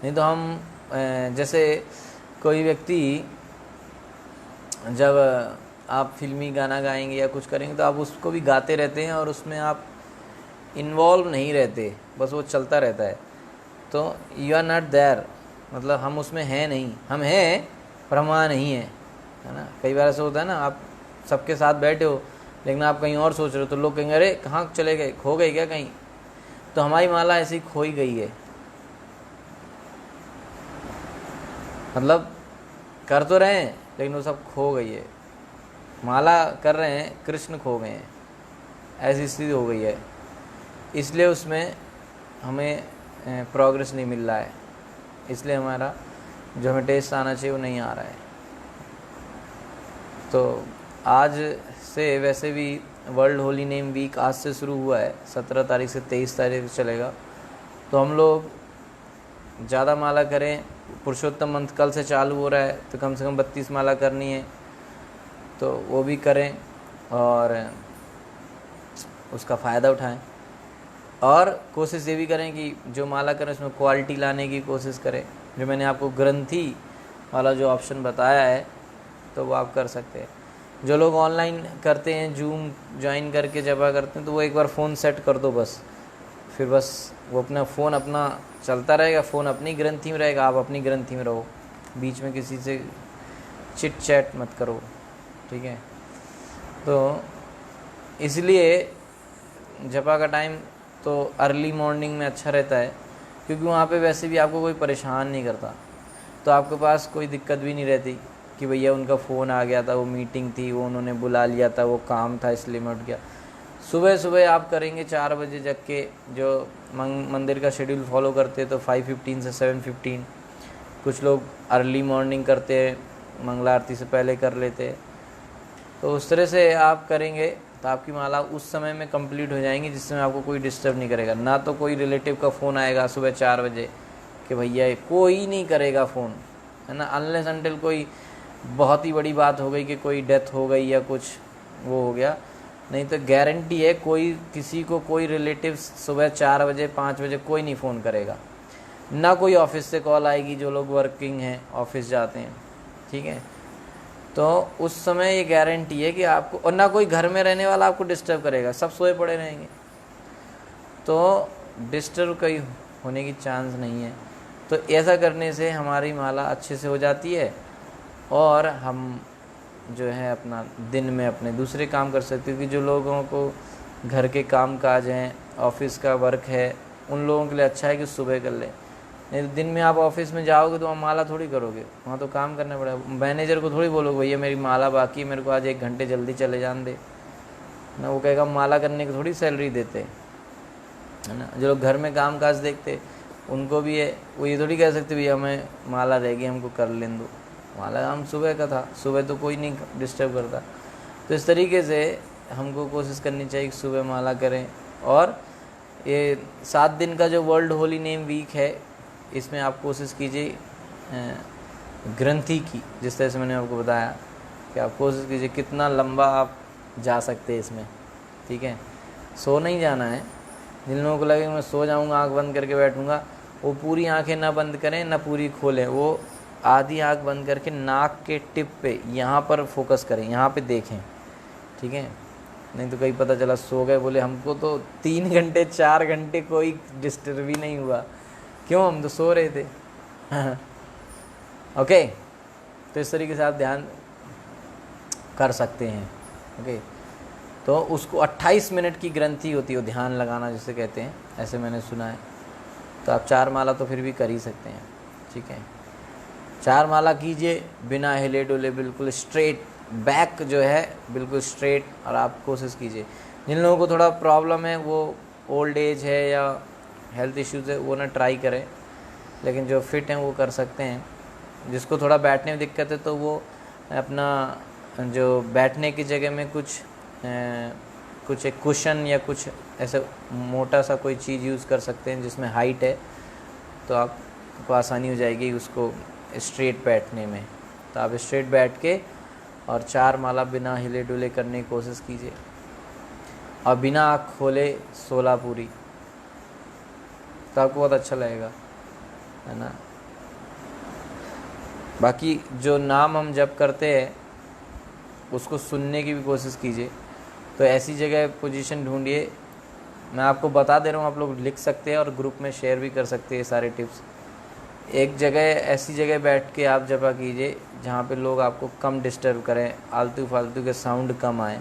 नहीं तो हम जैसे कोई व्यक्ति जब आप फिल्मी गाना गाएंगे या कुछ करेंगे तो आप उसको भी गाते रहते हैं और उसमें आप इन्वॉल्व नहीं रहते, बस वो चलता रहता है। तो यू आर नॉट देयर, मतलब हम उसमें हैं नहीं, हम हैं पर हम वहाँ नहीं हैं, है ना। कई बार ऐसा होता है ना, आप सबके साथ बैठे हो लेकिन आप कहीं और सोच रहे हो, तो लोग कहेंगे अरे कहाँ चले गए, खो गए क्या कहीं? तो हमारी माला ऐसी खोई गई है, मतलब कर तो रहे हैं लेकिन वो सब खो गई है। माला कर रहे हैं, कृष्ण खो गए हैं, ऐसी स्थिति हो गई है। इसलिए उसमें हमें प्रोग्रेस नहीं मिल रहा है, इसलिए हमारा जो हमें टेस्ट आना चाहिए वो नहीं आ रहा है। तो आज से वैसे भी वर्ल्ड होली नेम वीक आज से शुरू हुआ है, 17 तारीख से 23 तारीख तक चलेगा। तो हम लोग ज़्यादा माला करें। पुरुषोत्तम मंत्र कल से चालू हो रहा है, तो कम से कम 32 माला करनी है, तो वो भी करें और उसका फ़ायदा उठाएं। और कोशिश ये भी करें कि जो माला करें उसमें क्वालिटी लाने की कोशिश करें। जो मैंने आपको ग्रंथी वाला जो ऑप्शन बताया है तो वो आप कर सकते हैं। जो लोग ऑनलाइन करते हैं, जूम ज्वाइन करके जब करते हैं, तो वो एक बार फ़ोन सेट कर दो बस, फिर बस वो अपना फ़ोन अपना चलता रहेगा, फ़ोन अपनी ग्रंथी में रहेगा, आप अपनी ग्रंथी में रहो, बीच में किसी से चिट चैट मत करो। ठीक है, तो इसलिए जपा का टाइम तो अर्ली मॉर्निंग में अच्छा रहता है, क्योंकि वहाँ पे वैसे भी आपको कोई परेशान नहीं करता, तो आपके पास कोई दिक्कत भी नहीं रहती कि भैया उनका फ़ोन आ गया था, वो मीटिंग थी, वो उन्होंने बुला लिया था, वो काम था इसलिए मैं उठ गया। सुबह सुबह आप करेंगे 4 बजे जग के, जो मंदिर का शेड्यूल फॉलो करते तो 5:15 से 7:15, कुछ लोग अर्ली मॉर्निंग करते हैं, मंगला आरती से पहले कर लेते हैं। तो उस तरह से आप करेंगे तो आपकी माला उस समय में कंप्लीट हो जाएंगी जिसमें आपको कोई डिस्टर्ब नहीं करेगा। ना तो कोई रिलेटिव का फ़ोन आएगा सुबह 4 बजे कि भैया, कोई नहीं करेगा फ़ोन, है ना, अनलेस अनटिल कोई बहुत ही बड़ी बात हो गई कि कोई डेथ हो गई या कुछ वो हो गया, नहीं तो गारंटी है कोई किसी को कोई रिलेटिव सुबह 4 बजे 5 बजे कोई नहीं फ़ोन करेगा। ना कोई ऑफिस से कॉल आएगी, जो लोग वर्किंग हैं ऑफिस जाते हैं, ठीक है। तो उस समय ये गारंटी है कि आपको, और ना कोई घर में रहने वाला आपको डिस्टर्ब करेगा, सब सोए पड़े रहेंगे, तो डिस्टर्ब कहीं होने की चांस नहीं है। तो ऐसा करने से हमारी माला अच्छे से हो जाती है और हम जो है अपना दिन में अपने दूसरे काम कर सकते हैं। क्योंकि जो लोगों को घर के काम काज हैं ऑफिस का वर्क है उन लोगों के लिए अच्छा है कि सुबह कर लें। नहीं तो दिन में आप ऑफिस में जाओगे तो आप माला थोड़ी करोगे, वहाँ तो काम करना पड़ेगा। मैनेजर को थोड़ी बोलोगे भैया मेरी माला बाकी है, मेरे को आज 1 घंटे जल्दी चले जान दे ना, वो कहेगा माला करने की थोड़ी सैलरी देते है ना। जो लोग घर में काम काज देखते उनको भी है, वो ये थोड़ी कह सकते भैया हमें माला रहेगी हमको कर लें दो, माला काम सुबह का था, सुबह तो कोई नहीं डिस्टर्ब करता। तो इस तरीके से हमको कोशिश करनी चाहिए कि सुबह माला करें। और ये 7 दिन का जो वर्ल्ड होली नेम वीक है इसमें आप कोशिश कीजिए ग्रंथि की, जिस तरह से मैंने आपको बताया कि आप कोशिश कीजिए कितना लंबा आप जा सकते हैं इसमें, ठीक है। सो नहीं जाना है। जिन लोगों को लगे मैं सो जाऊंगा आंख बंद करके बैठूंगा, वो पूरी आंखें ना बंद करें ना पूरी खोलें, वो आधी आंख बंद करके नाक के टिप पे यहाँ पर फोकस करें, यहाँ पे देखें, ठीक है। नहीं तो कहीं पता चला सो गए, बोले हमको तो 3 घंटे 4 घंटे कोई डिस्टर्ब ही नहीं हुआ, क्यों हम तो सो रहे थे। ओके, तो इस तरीके से आप ध्यान कर सकते हैं। ओके, तो उसको 28 मिनट की ग्रंथि होती है, ध्यान लगाना जिसे कहते हैं, ऐसे मैंने सुना है। तो आप 4 माला तो फिर भी कर ही सकते हैं, ठीक है। 4 माला कीजिए बिना हिले डुले, बिल्कुल स्ट्रेट बैक जो है बिल्कुल स्ट्रेट, और आप कोशिश कीजिए। जिन लोगों को थोड़ा प्रॉब्लम है, वो ओल्ड एज है या हेल्थ इश्यूज़ है, वो ना ट्राई करें, लेकिन जो फिट हैं वो कर सकते हैं। जिसको थोड़ा बैठने में दिक्कत है तो वो अपना जो बैठने की जगह में कुछ एक कुशन या कुछ ऐसे मोटा सा कोई चीज़ यूज़ कर सकते हैं जिसमें हाइट है, तो आपको आसानी हो जाएगी उसको स्ट्रेट बैठने में। तो आप स्ट्रेट बैठ के और 4 माला बिना हिले डुले करने की कोशिश कीजिए, और बिना आँख खोले 16 पूरी, तो आपको बहुत अच्छा लगेगा, है ना। बाकी जो नाम हम जप करते हैं उसको सुनने की भी कोशिश कीजिए। तो ऐसी जगह पोजीशन ढूंढिए, मैं आपको बता दे रहा हूँ, आप लोग लिख सकते हैं और ग्रुप में शेयर भी कर सकते हैं सारे टिप्स। एक जगह ऐसी जगह बैठ के आप जपा कीजिए जहाँ पे लोग आपको कम डिस्टर्ब करें, आलतू फालतू के साउंड कम आए,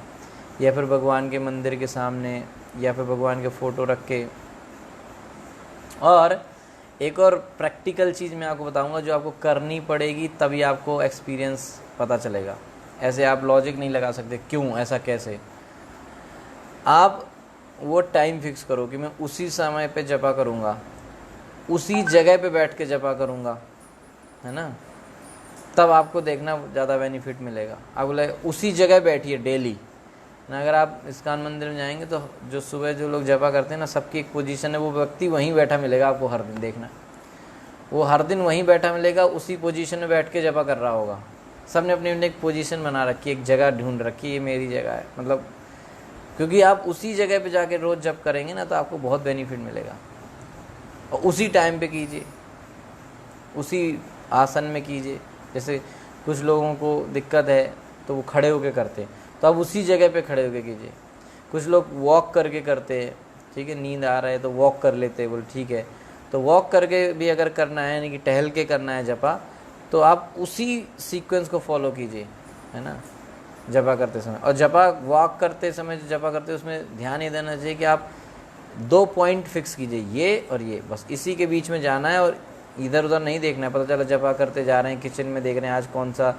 या फिर भगवान के मंदिर के सामने, या फिर भगवान के फ़ोटो रख के। और एक और प्रैक्टिकल चीज़ मैं आपको बताऊंगा जो आपको करनी पड़ेगी, तभी आपको एक्सपीरियंस पता चलेगा। ऐसे आप लॉजिक नहीं लगा सकते क्यों ऐसा कैसे। आप वो टाइम फिक्स करो कि मैं उसी समय पे जपा करूँगा, उसी जगह पे बैठ के जपा करूँगा, है ना। तब आपको देखना ज़्यादा बेनिफिट मिलेगा। आप बोले उसी जगह बैठिए डेली ना। अगर आप इस्कॉन मंदिर में जाएंगे तो जो सुबह जो लोग जपा करते हैं ना, सबकी एक पोजीशन है, वो व्यक्ति वहीं बैठा मिलेगा आपको हर दिन। देखना वो हर दिन वहीं बैठा मिलेगा, उसी पोजीशन में बैठ के जपा कर रहा होगा। सब ने अपनी एक पोजीशन बना रखी है, एक जगह ढूंढ रखी है, ये मेरी जगह है, मतलब क्योंकि आप उसी जगह पे जाके रोज़ जप करेंगे ना तो आपको बहुत बेनिफिट मिलेगा। और उसी टाइम पे कीजिए, उसी आसन में कीजिए। जैसे कुछ लोगों को दिक्कत है तो वो खड़े होके करते हैं, तो आप उसी जगह पे खड़े होके कीजिए। कुछ लोग वॉक करके करते हैं, ठीक है, नींद आ रहा है तो वॉक कर लेते हैं, बोल ठीक है। तो वॉक करके भी अगर करना है, यानी कि टहल के करना है जपा, तो आप उसी सीक्वेंस को फॉलो कीजिए, है ना, जपा करते समय। और जपा वॉक करते समय जो जपा करते उसमें ध्यान ये देना चाहिए कि आप 2 पॉइंट फिक्स कीजिए, ये और ये, बस इसी के बीच में जाना है, और इधर उधर नहीं देखना है। पता चला जपा करते जा रहे हैं, किचन में देख रहे हैं आज कौन सा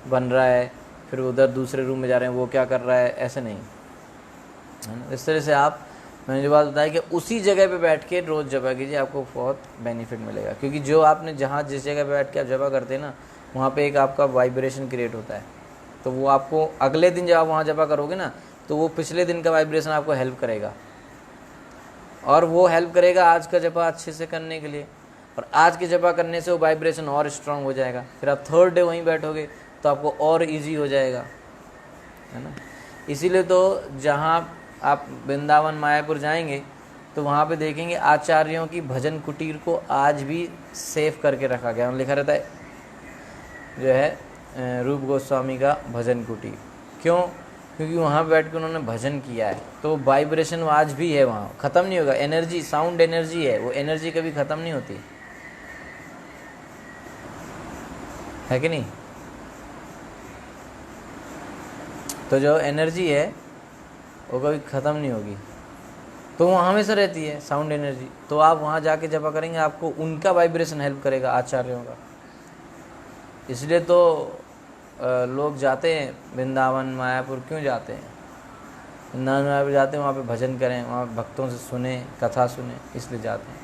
बन रहा है, फिर उधर दूसरे रूम में जा रहे हैं वो क्या कर रहा है, ऐसे नहीं, है ना। इस तरह से आप, मैंने जो बात बताई कि उसी जगह पे बैठ के रोज़ जपा कीजिए, आपको बहुत बेनिफिट मिलेगा। क्योंकि जो आपने जहाँ जिस जगह पे बैठ के आप जपा करते हैं ना, वहाँ पे एक आपका वाइब्रेशन क्रिएट होता है, तो वो आपको अगले दिन जब आप वहाँ जपा करोगे ना, तो वो पिछले दिन का वाइब्रेशन आपको हेल्प करेगा, और वो हेल्प करेगा आज का जपा अच्छे से करने के लिए। और आज के जपा करने से वो वाइब्रेशन और स्ट्रांग हो जाएगा, फिर आप 3rd डे वहीं बैठोगे तो आपको और इजी हो जाएगा, है ना। इसीलिए तो जहाँ आप वृंदावन मायापुर जाएंगे तो वहाँ पे देखेंगे आचार्यों की भजन कुटीर को आज भी सेव करके रखा गया। लिखा रहता है जो है रूप गोस्वामी का भजन कुटीर। क्यों? क्योंकि वहाँ पे बैठ के उन्होंने भजन किया है, तो वाइब्रेशन आज भी है, वहाँ ख़त्म नहीं होगा। एनर्जी, साउंड एनर्जी है, वो एनर्जी कभी ख़त्म नहीं होती है कि नहीं। तो जो एनर्जी है वो कभी ख़त्म नहीं होगी, तो वहाँ हमेशा रहती है साउंड एनर्जी। तो आप वहाँ जाके जपा करेंगे, आपको उनका वाइब्रेशन हेल्प करेगा, आचार्यों का। इसलिए तो लोग जाते हैं वृंदावन मायापुर, क्यों जाते हैं? वृंदावन मायापुर जाते हैं, वहाँ पे भजन करें, वहाँ भक्तों से सुने, कथा सुने, इसलिए जाते हैं।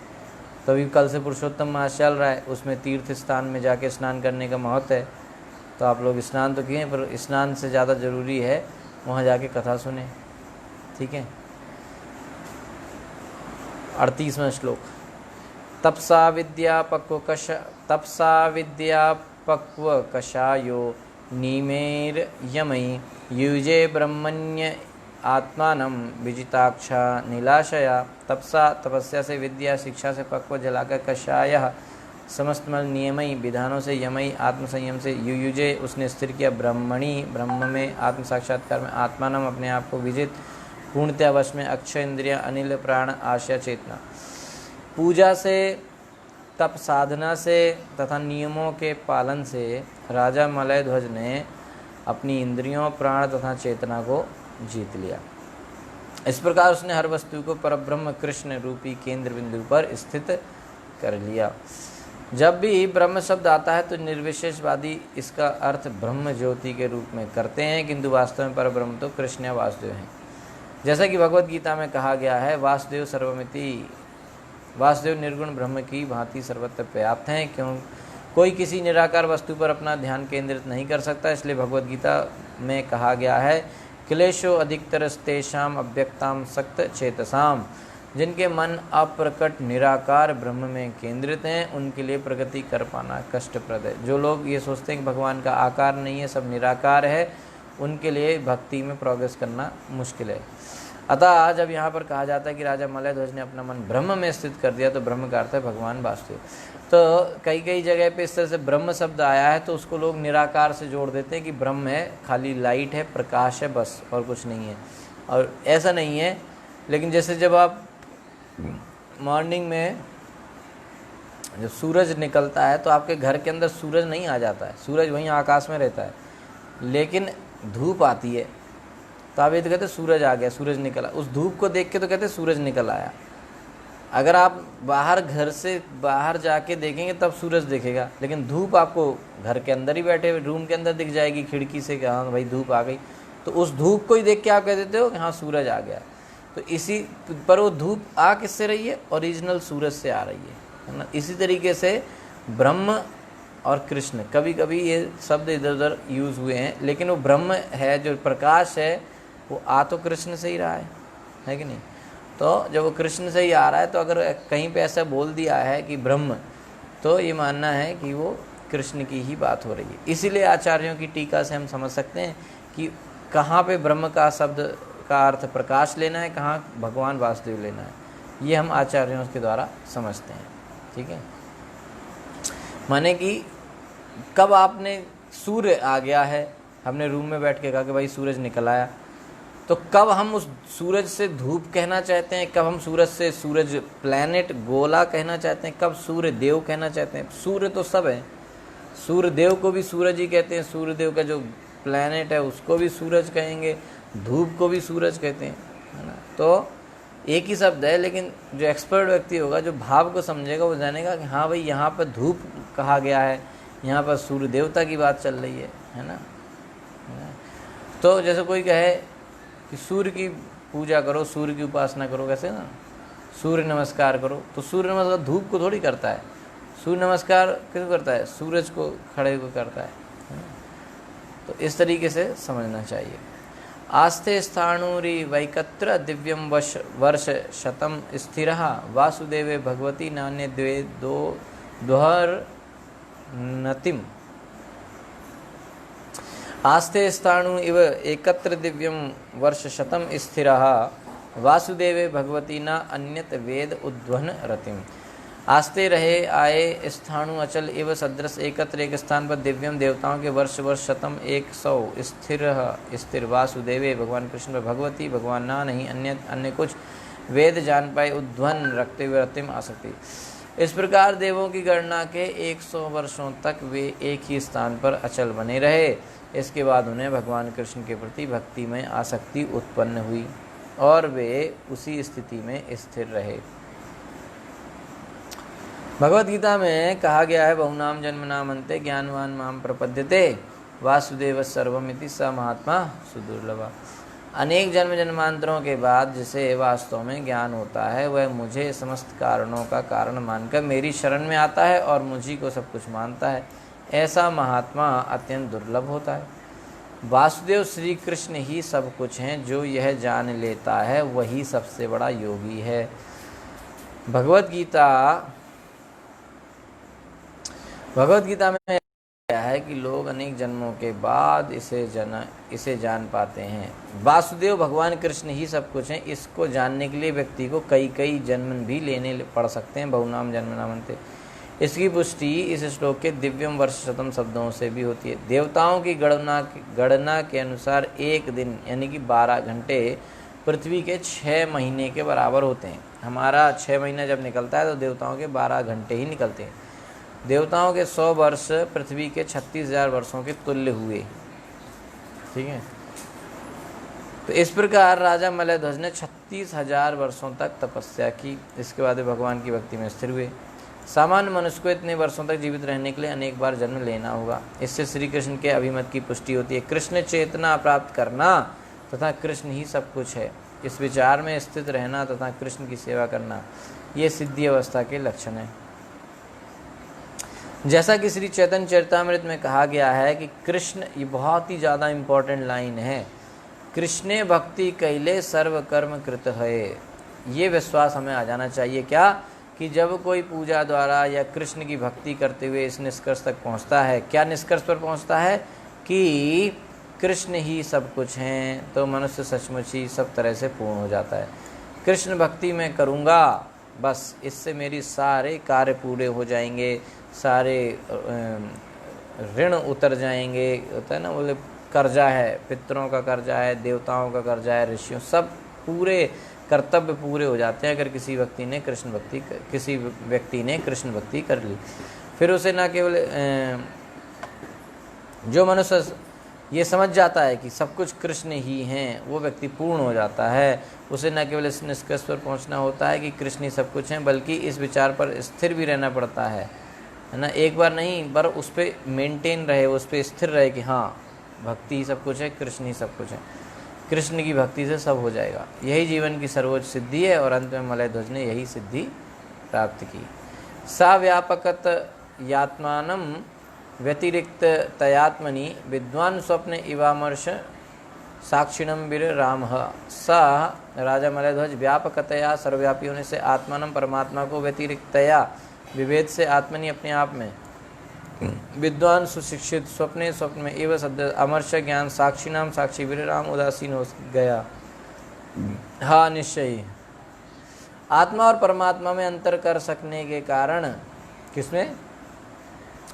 तो अभी कल से पुरुषोत्तम मास चल रहा है, उसमें तीर्थ स्थान में जाके स्नान करने का महत्व है। तो आप लोग स्नान तो किए, पर स्नान से ज़्यादा ज़रूरी है वहाँ जाके कथा सुने। ठीक है। 38वां श्लोक। तपसा विद्यापक्व कषायो नीमेर्यमयि युजे ब्रह्मण्य आत्मानं विजिताक्षा नीलाशया। तपसा, तपस्या से, विद्या शिक्षा से, पक्व जलाकर, कषायः समस्त मल, नियमयी विधानों से, यमयी आत्मसंयम से, युयुजे उसने स्थिर किया, ब्रह्मणि ब्रह्म में, आत्म साक्षात्कार में, आत्मानम अपने आप को, विजित पूर्णतया वश में, अक्षय इंद्रिया, अनिल प्राण, आशय चेतना। पूजा से, तप साधना से तथा नियमों के पालन से राजा मलय ध्वज ने अपनी इंद्रियों, प्राण तथा चेतना को जीत लिया। इस प्रकार उसने हर वस्तु को परब्रह्म कृष्ण रूपी केंद्र बिंदु पर स्थित कर लिया। जब भी ब्रह्म शब्द आता है तो निर्विशेषवादी इसका अर्थ ब्रह्म ज्योति के रूप में करते हैं, किंतु वास्तव में परब्रह्म तो कृष्ण या वासुदेव हैं। जैसा कि भगवत गीता में कहा गया है, वासुदेव सर्वमिति, वासुदेव निर्गुण ब्रह्म की भांति सर्वत्र व्याप्त हैं। क्यों कोई किसी निराकार वस्तु पर अपना ध्यान केंद्रित नहीं कर सकता, इसलिए भगवत गीता में कहा गया है, क्लेशो अधिकतरस्तेषाम अव्यक्ताम सक्त चेतसाम। जिनके मन अप्रकट निराकार ब्रह्म में केंद्रित हैं, उनके लिए प्रगति कर पाना कष्टप्रद है। जो लोग ये सोचते हैं कि भगवान का आकार नहीं है, सब निराकार है, उनके लिए भक्ति में प्रोग्रेस करना मुश्किल है। अतः जब यहाँ पर कहा जाता है कि राजा मलय ध्वज ने अपना मन ब्रह्म में स्थित कर दिया, तो ब्रह्म का अर्थ है भगवान वासुदेव। तो कई कई जगह पे इस तरह से ब्रह्म शब्द आया है, तो उसको लोग निराकार से जोड़ देते हैं कि ब्रह्म है, खाली लाइट है, प्रकाश है, बस, और कुछ नहीं है। और ऐसा नहीं है। लेकिन जैसे जब आप मॉर्निंग में जब सूरज निकलता है तो आपके घर के अंदर सूरज नहीं आ जाता है, सूरज वहीं आकाश में रहता है, लेकिन धूप आती है तो आप ये तो कहते सूरज आ गया, सूरज निकला। उस धूप को देख के तो कहते सूरज निकल आया। अगर आप बाहर, घर से बाहर जाके देखेंगे तब सूरज दिखेगा, लेकिन धूप आपको घर के अंदर ही बैठे रूम के अंदर दिख जाएगी खिड़की से कि हाँ भाई धूप आ गई। तो उस धूप को ही देख के आप कह देते हो कि हाँ सूरज आ गया। तो इसी पर वो धूप आ किससे रही है? ओरिजिनल सूरज से आ रही है ना। इसी तरीके से ब्रह्म और कृष्ण, कभी कभी ये शब्द इधर उधर यूज़ हुए हैं, लेकिन वो ब्रह्म है, जो प्रकाश है, वो आ तो कृष्ण से ही रहा है कि नहीं? तो जब वो कृष्ण से ही आ रहा है, तो अगर कहीं पे ऐसा बोल दिया है कि ब्रह्म, तो ये मानना है कि वो कृष्ण की ही बात हो रही है। इसीलिए आचार्यों की टीका से हम समझ सकते हैं कि कहाँ पे ब्रह्म का शब्द का अर्थ प्रकाश लेना है, कहाँ भगवान वासुदेव लेना है, ये हम आचार्यों के द्वारा समझते हैं। ठीक है। माने कि कब आपने सूर्य आ गया है, हमने रूम में बैठ के कहा कि भाई सूरज निकल आया, तो कब हम उस सूरज से धूप कहना चाहते हैं, कब हम सूरज से सूरज प्लैनेट गोला कहना चाहते हैं, कब सूर्य देव कहना चाहते हैं? सूर्य तो सब है, सूर्य देव को भी सूरज ही कहते हैं, सूर्य देव का जो प्लैनेट है उसको भी सूरज कहेंगे, धूप को भी सूरज कहते हैं, है ना। तो एक ही शब्द है, लेकिन जो एक्सपर्ट व्यक्ति होगा, जो भाव को समझेगा, वो जानेगा कि हाँ भाई यहाँ पर धूप कहा गया है, यहाँ पर सूर्य देवता की बात चल रही है ना। तो जैसे कोई कहे कि सूर्य की पूजा करो, सूर्य की उपासना करो, कैसे ना, सूर्य नमस्कार करो, तो सूर्य नमस्कार धूप को थोड़ी करता है, सूर्य नमस्कार किसको करता है? सूरज को खड़े को करता है। तो इस तरीके से समझना चाहिए। आस्ते स्थाणुरी वैकत्र दिव्यम वर्ष शतम स्थिरः वासुदेवे भगवती नान्य द्वे दो द्वहर नतिम। आस्ते स्थाणु इव एकत्र दिव्यम वर्ष शतम स्थिरः वासुदेवे भगवती न अन्यत वेद उद्वहन रतिम। आस्ते रहे आए स्थाणु अचल एव सदृश एकत्र एक स्थान पर दिव्यम देवताओं के वर्ष शतम 100 स्थिर वासुदेवे भगवान कृष्ण पर भगवती भगवान ना नहीं अन्य कुछ वेद जान पाए उद्वन रखते हुए रतिम आसक्ति। इस प्रकार देवों की गणना के 100 वर्षों तक वे एक ही स्थान पर अचल बने रहे। इसके बाद उन्हें भगवान कृष्ण के प्रति भक्ति में आसक्ति उत्पन्न हुई। और वे उसी स्थिति में स्थिर रहे। भगवद गीता में कहा गया है, बहुनाम जन्मनाम अन्ते ज्ञानवान माम प्रपद्यते वासुदेव सर्वमिति स महात्मा सुदुर्लभा। अनेक जन्म जन्मांतरों के बाद जिसे वास्तव में ज्ञान होता है वह मुझे समस्त कारणों का कारण मानकर मेरी शरण में आता है और मुझी को सब कुछ मानता है। ऐसा महात्मा अत्यंत दुर्लभ होता है। वासुदेव श्री कृष्ण ही सब कुछ हैं। जो यह जान लेता है वही सबसे बड़ा योगी है। भगवद गीता में क्या है कि लोग अनेक जन्मों के बाद इसे जान पाते हैं। वासुदेव भगवान कृष्ण ही सब कुछ हैं। इसको जानने के लिए व्यक्ति को कई जन्म भी लेने पड़ सकते हैं। बहुनाम जन्मनाम अन्ते। इसकी पुष्टि इस श्लोक के दिव्यम वर्ष शतम शब्दों से भी होती है। देवताओं की गणना के अनुसार एक दिन यानी कि 12 घंटे पृथ्वी के 6 महीने के बराबर होते हैं। हमारा 6 महीना जब निकलता है तो देवताओं के 12 घंटे ही निकलते हैं। देवताओं के 100 वर्ष पृथ्वी के 36,000 वर्षों के तुल्य हुए। ठीक है, तो इस प्रकार राजा मलयध्वज ने 36,000 वर्षों तक तपस्या की। इसके बाद भगवान की भक्ति में स्थिर हुए। सामान्य मनुष्य को इतने वर्षों तक जीवित रहने के लिए अनेक बार जन्म लेना होगा। इससे श्री कृष्ण के अभिमत की पुष्टि होती है। कृष्ण चेतना प्राप्त करना तथा कृष्ण ही सब कुछ है, इस विचार में स्थित रहना तथा कृष्ण की सेवा करना, ये सिद्धि अवस्था के लक्षण है। जैसा कि श्री चैतन्य चरितामृत में कहा गया है कि कृष्ण, ये बहुत ही ज़्यादा इम्पोर्टेंट लाइन है, कृष्णे भक्ति कैले सर्व कर्म कृत है। ये विश्वास हमें आ जाना चाहिए क्या, कि जब कोई पूजा द्वारा या कृष्ण की भक्ति करते हुए इस निष्कर्ष तक पहुंचता है, क्या निष्कर्ष पर पहुंचता है कि कृष्ण ही सब कुछ हैं, तो मनुष्य सचमुच ही सब तरह से पूर्ण हो जाता है। कृष्ण भक्ति मैं करूँगा, बस इससे मेरी सारे कार्य पूरे हो जाएंगे, सारे ऋण उतर जाएंगे। होता है ना, बोले कर्जा है, पितरों का कर्जा है, देवताओं का कर्जा है, ऋषियों, सब पूरे कर्तव्य पूरे हो जाते हैं अगर किसी व्यक्ति ने कृष्ण भक्ति कर ली। फिर उसे न केवल जो मनुष्य ये समझ जाता है कि सब कुछ कृष्ण ही हैं, वो व्यक्ति पूर्ण हो जाता है। उसे न केवल इस निष्कर्ष पर पहुंचना होता है कि कृष्ण ही सब कुछ हैं, बल्कि इस विचार पर स्थिर भी रहना पड़ता है ना। एक बार नहीं, पर उस पर मेंटेन रहे, उस पर स्थिर रहे कि हाँ, भक्ति ही सब कुछ है, कृष्ण ही सब कुछ है, कृष्ण की भक्ति से सब हो जाएगा। यही जीवन की सर्वोच्च सिद्धि है और अंत में मलयध्वज ने यही सिद्धि प्राप्त की। सा व्यापकत यात्मानं व्यतिरिक्त तयात्मनि विद्वान स्वप्न इवामर्श साक्षिणम वीर राम। सा राजा मलयध्वज व्यापकतया सर्वव्यापी होने से आत्मानं परमात्मा को व्यतिरिक्तया विभेद से आत्मनि अपने आप में, विद्वान सुशिक्षित स्वप्न में एवं सद्य अमर्ष ज्ञान साक्षी नाम साक्षी वीर राम उदासीन हो गया। हाँ निश्चय ही आत्मा और परमात्मा में अंतर कर सकने के कारण, किसमें,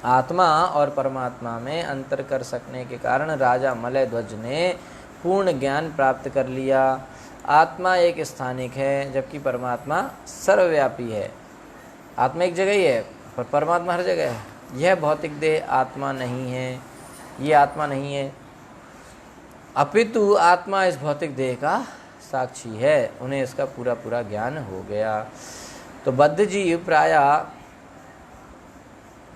आत्मा और परमात्मा में अंतर कर सकने के कारण राजा मलयध्वज ने पूर्ण ज्ञान प्राप्त कर लिया। आत्मा एक स्थानिक है जबकि परमात्मा सर्वव्यापी है। आत्मा एक जगह ही है पर परमात्मा हर जगह है। यह भौतिक देह आत्मा नहीं है, ये आत्मा नहीं है, अपितु आत्मा इस भौतिक देह का साक्षी है। उन्हें इसका पूरा ज्ञान हो गया। तो बद्ध जीव प्रायः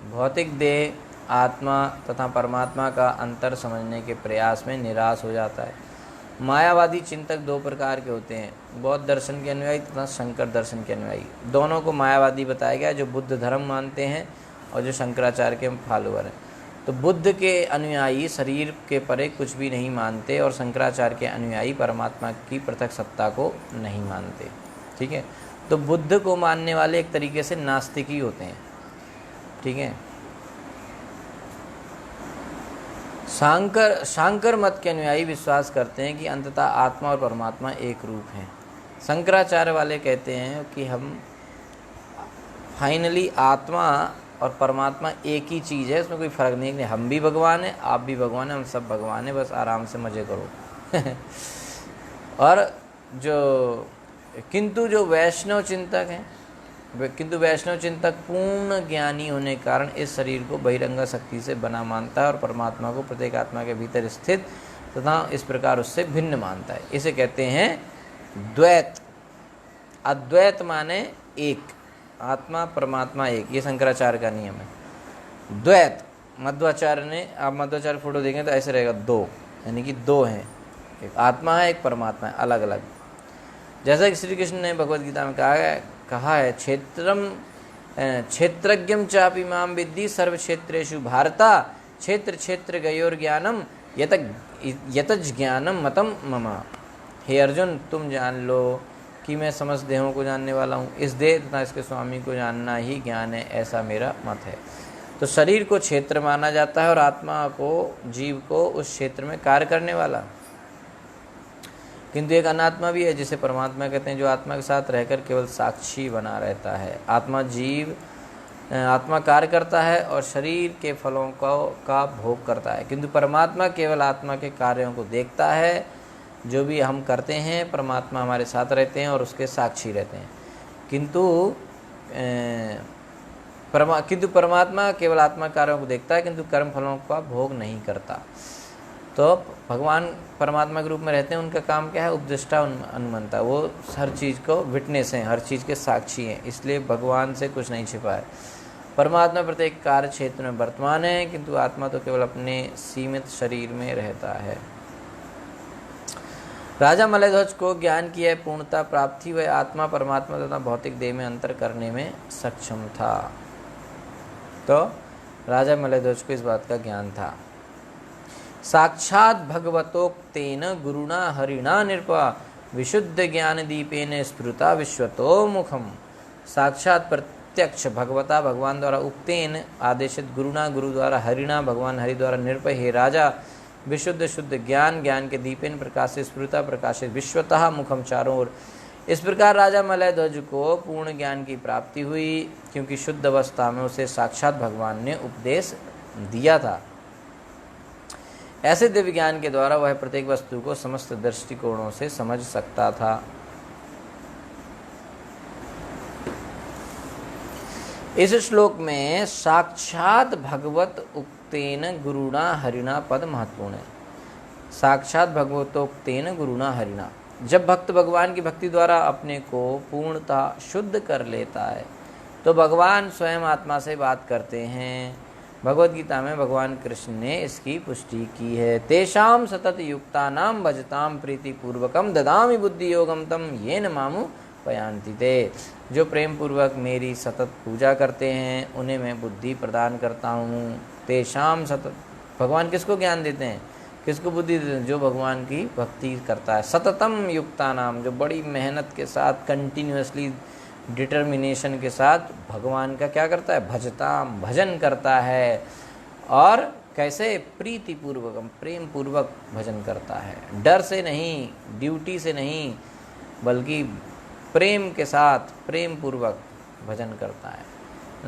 भौतिक देह, आत्मा तथा परमात्मा का अंतर समझने के प्रयास में निराश हो जाता है। मायावादी चिंतक 2 प्रकार के होते हैं, बौद्ध दर्शन के अनुयायी तथा शंकर दर्शन के अनुयायी। दोनों को मायावादी बताया गया, जो बुद्ध धर्म मानते हैं और जो शंकराचार्य के फॉलोअर हैं। तो बुद्ध के अनुयायी शरीर के परे कुछ भी नहीं मानते और शंकराचार्य के अनुयायी परमात्मा की पृथक सत्ता को नहीं मानते। ठीक है, तो बुद्ध को मानने वाले एक तरीके से नास्तिक ही होते हैं। ठीक है, शांकर मत के अनुयायी विश्वास करते हैं कि अंततः आत्मा और परमात्मा एक रूप हैं। शंकराचार्य वाले कहते हैं कि हम फाइनली आत्मा और परमात्मा एक ही चीज़ है, उसमें कोई फ़र्क नहीं है, हम भी भगवान हैं, आप भी भगवान हैं, हम सब भगवान हैं, बस आराम से मज़े करो। और किंतु जो वैष्णव चिंतक हैं, किंतु वैष्णव चिंतक पूर्ण ज्ञानी होने के कारण इस शरीर को बहिरंगा शक्ति से बना मानता है और परमात्मा को प्रत्येक आत्मा के भीतर स्थित तथा इस प्रकार उससे भिन्न मानता है। इसे कहते हैं द्वैत, अद्वैत माने एक, आत्मा परमात्मा एक, ये शंकराचार्य का नियम है। द्वैत मध्वाचार्य ने, आप मध्वाचार्य फोटो देखें तो ऐसे रहेगा, दो, यानी कि दो हैं, एक आत्मा है एक परमात्मा है, अलग अलग। जैसा कि श्री कृष्ण ने भगवद गीता में कहा है क्षेत्रज्ञम चापि माम विद्धि सर्व क्षेत्रेषु भारता क्षेत्र क्षेत्र गयोर ज्ञानम यतज ज्ञानम मतम मम। हे अर्जुन, तुम जान लो कि मैं समस्त देहों को जानने वाला हूँ, इस देह तथा इसके स्वामी को जानना ही ज्ञान है, ऐसा मेरा मत है। तो शरीर को क्षेत्र माना जाता है और आत्मा को, जीव को उस क्षेत्र में कार्य करने वाला। किंतु एक अनात्मा भी है जिसे परमात्मा कहते हैं, जो आत्मा के साथ रहकर केवल साक्षी बना रहता है। आत्मा कार्य करता है और शरीर के फलों का भोग करता है, किंतु परमात्मा केवल आत्मा के कार्यों को देखता है। जो भी हम करते हैं परमात्मा हमारे साथ रहते हैं और उसके साक्षी रहते हैं, किंतु परमात्मा केवल आत्मा कार्यों को देखता है, किंतु कर्म फलों का भोग नहीं करता। तो भगवान परमात्मा के रूप में रहते हैं, उनका काम क्या है? उपदिष्टा अनुमंता, वो हर चीज़ को विटनेस हैं, हर चीज़ के साक्षी हैं, इसलिए भगवान से कुछ नहीं छिपा है। परमात्मा प्रत्येक कार्य क्षेत्र में वर्तमान है, किंतु आत्मा तो केवल अपने सीमित शरीर में रहता है। राजा मलयध्वज को ज्ञान की यह पूर्णता प्राप्त थी, वह आत्मा परमात्मा तथा भौतिक देह में अंतर करने में सक्षम था। तो राजा मलयध्वज को इस बात का ज्ञान था। साक्षात भगवतोक्तेन गुरुणा हरिणा नृपा विशुद्ध ज्ञान दीपेन स्फुरता विश्वतो मुखम। साक्षात प्रत्यक्ष भगवता, भगवान द्वारा उक्तेन आदेशित, गुरुणा गुरु द्वारा, हरिणा भगवान हरि द्वारा, नृप हे राजा, विशुद्ध शुद्ध ज्ञान, ज्ञान के दीपेन प्रकाशित, स्फुरता प्रकाशित, विश्वतः मुखम, चारों ओर। इस प्रकार राजा मलयध्वज को पूर्ण ज्ञान की प्राप्ति हुई, क्योंकि शुद्ध अवस्था में उसे साक्षात भगवान ने उपदेश दिया था। ऐसे दिव्य ज्ञान के द्वारा वह प्रत्येक वस्तु को समस्त दृष्टिकोणों से समझ सकता था। इस श्लोक में साक्षात भगवत उक्तेन गुरुणा हरिणा पद महत्वपूर्ण है। साक्षात भगवतोक्तेन गुरुणा हरिणा, जब भक्त भगवान की भक्ति द्वारा अपने को पूर्णतः शुद्ध कर लेता है तो भगवान स्वयं आत्मा से बात करते हैं। भगवद गीता में भगवान कृष्ण ने इसकी पुष्टि की है। तेषाम सतत युक्तानाम भजताम प्रीति पूर्वकम ददामि बुद्धि योगम तम येन मामु पयांति ते। जो प्रेम पूर्वक मेरी सतत पूजा करते हैं उन्हें मैं बुद्धि प्रदान करता हूँ। तेषाम सतत, भगवान किसको ज्ञान देते हैं, किसको बुद्धि देते हैं? जो भगवान की भक्ति करता है। सततम युक्तानाम, जो बड़ी मेहनत के साथ, कंटिन्यूअसली, डिटर्मिनेशन के साथ भगवान का क्या करता है? भजताम, भजन करता है। और कैसे? प्रीति पूर्वकम, प्रेम पूर्वक भजन करता है, डर से नहीं, ड्यूटी से नहीं, बल्कि प्रेम के साथ, प्रेम पूर्वक भजन करता है।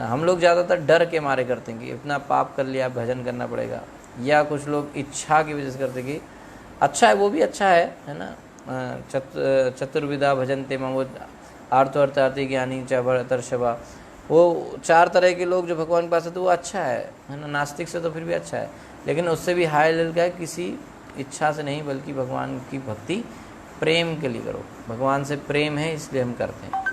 हम लोग ज़्यादातर डर के मारे करते हैं कि इतना पाप कर लिया, भजन करना पड़ेगा, या कुछ लोग इच्छा की वजह से करते कि अच्छा है, वो भी अच्छा है ना। चतुर्विधा भजनते मम, आर्तोर्थार्थी ज्ञानी चर्षभा, वो 4 तरह के लोग जो भगवान के पास है तो वो अच्छा है ना। नास्तिक से तो फिर भी अच्छा है, लेकिन उससे भी हाई लेवल का है, किसी इच्छा से नहीं बल्कि भगवान की भक्ति प्रेम के लिए करो। भगवान से प्रेम है इसलिए हम करते हैं।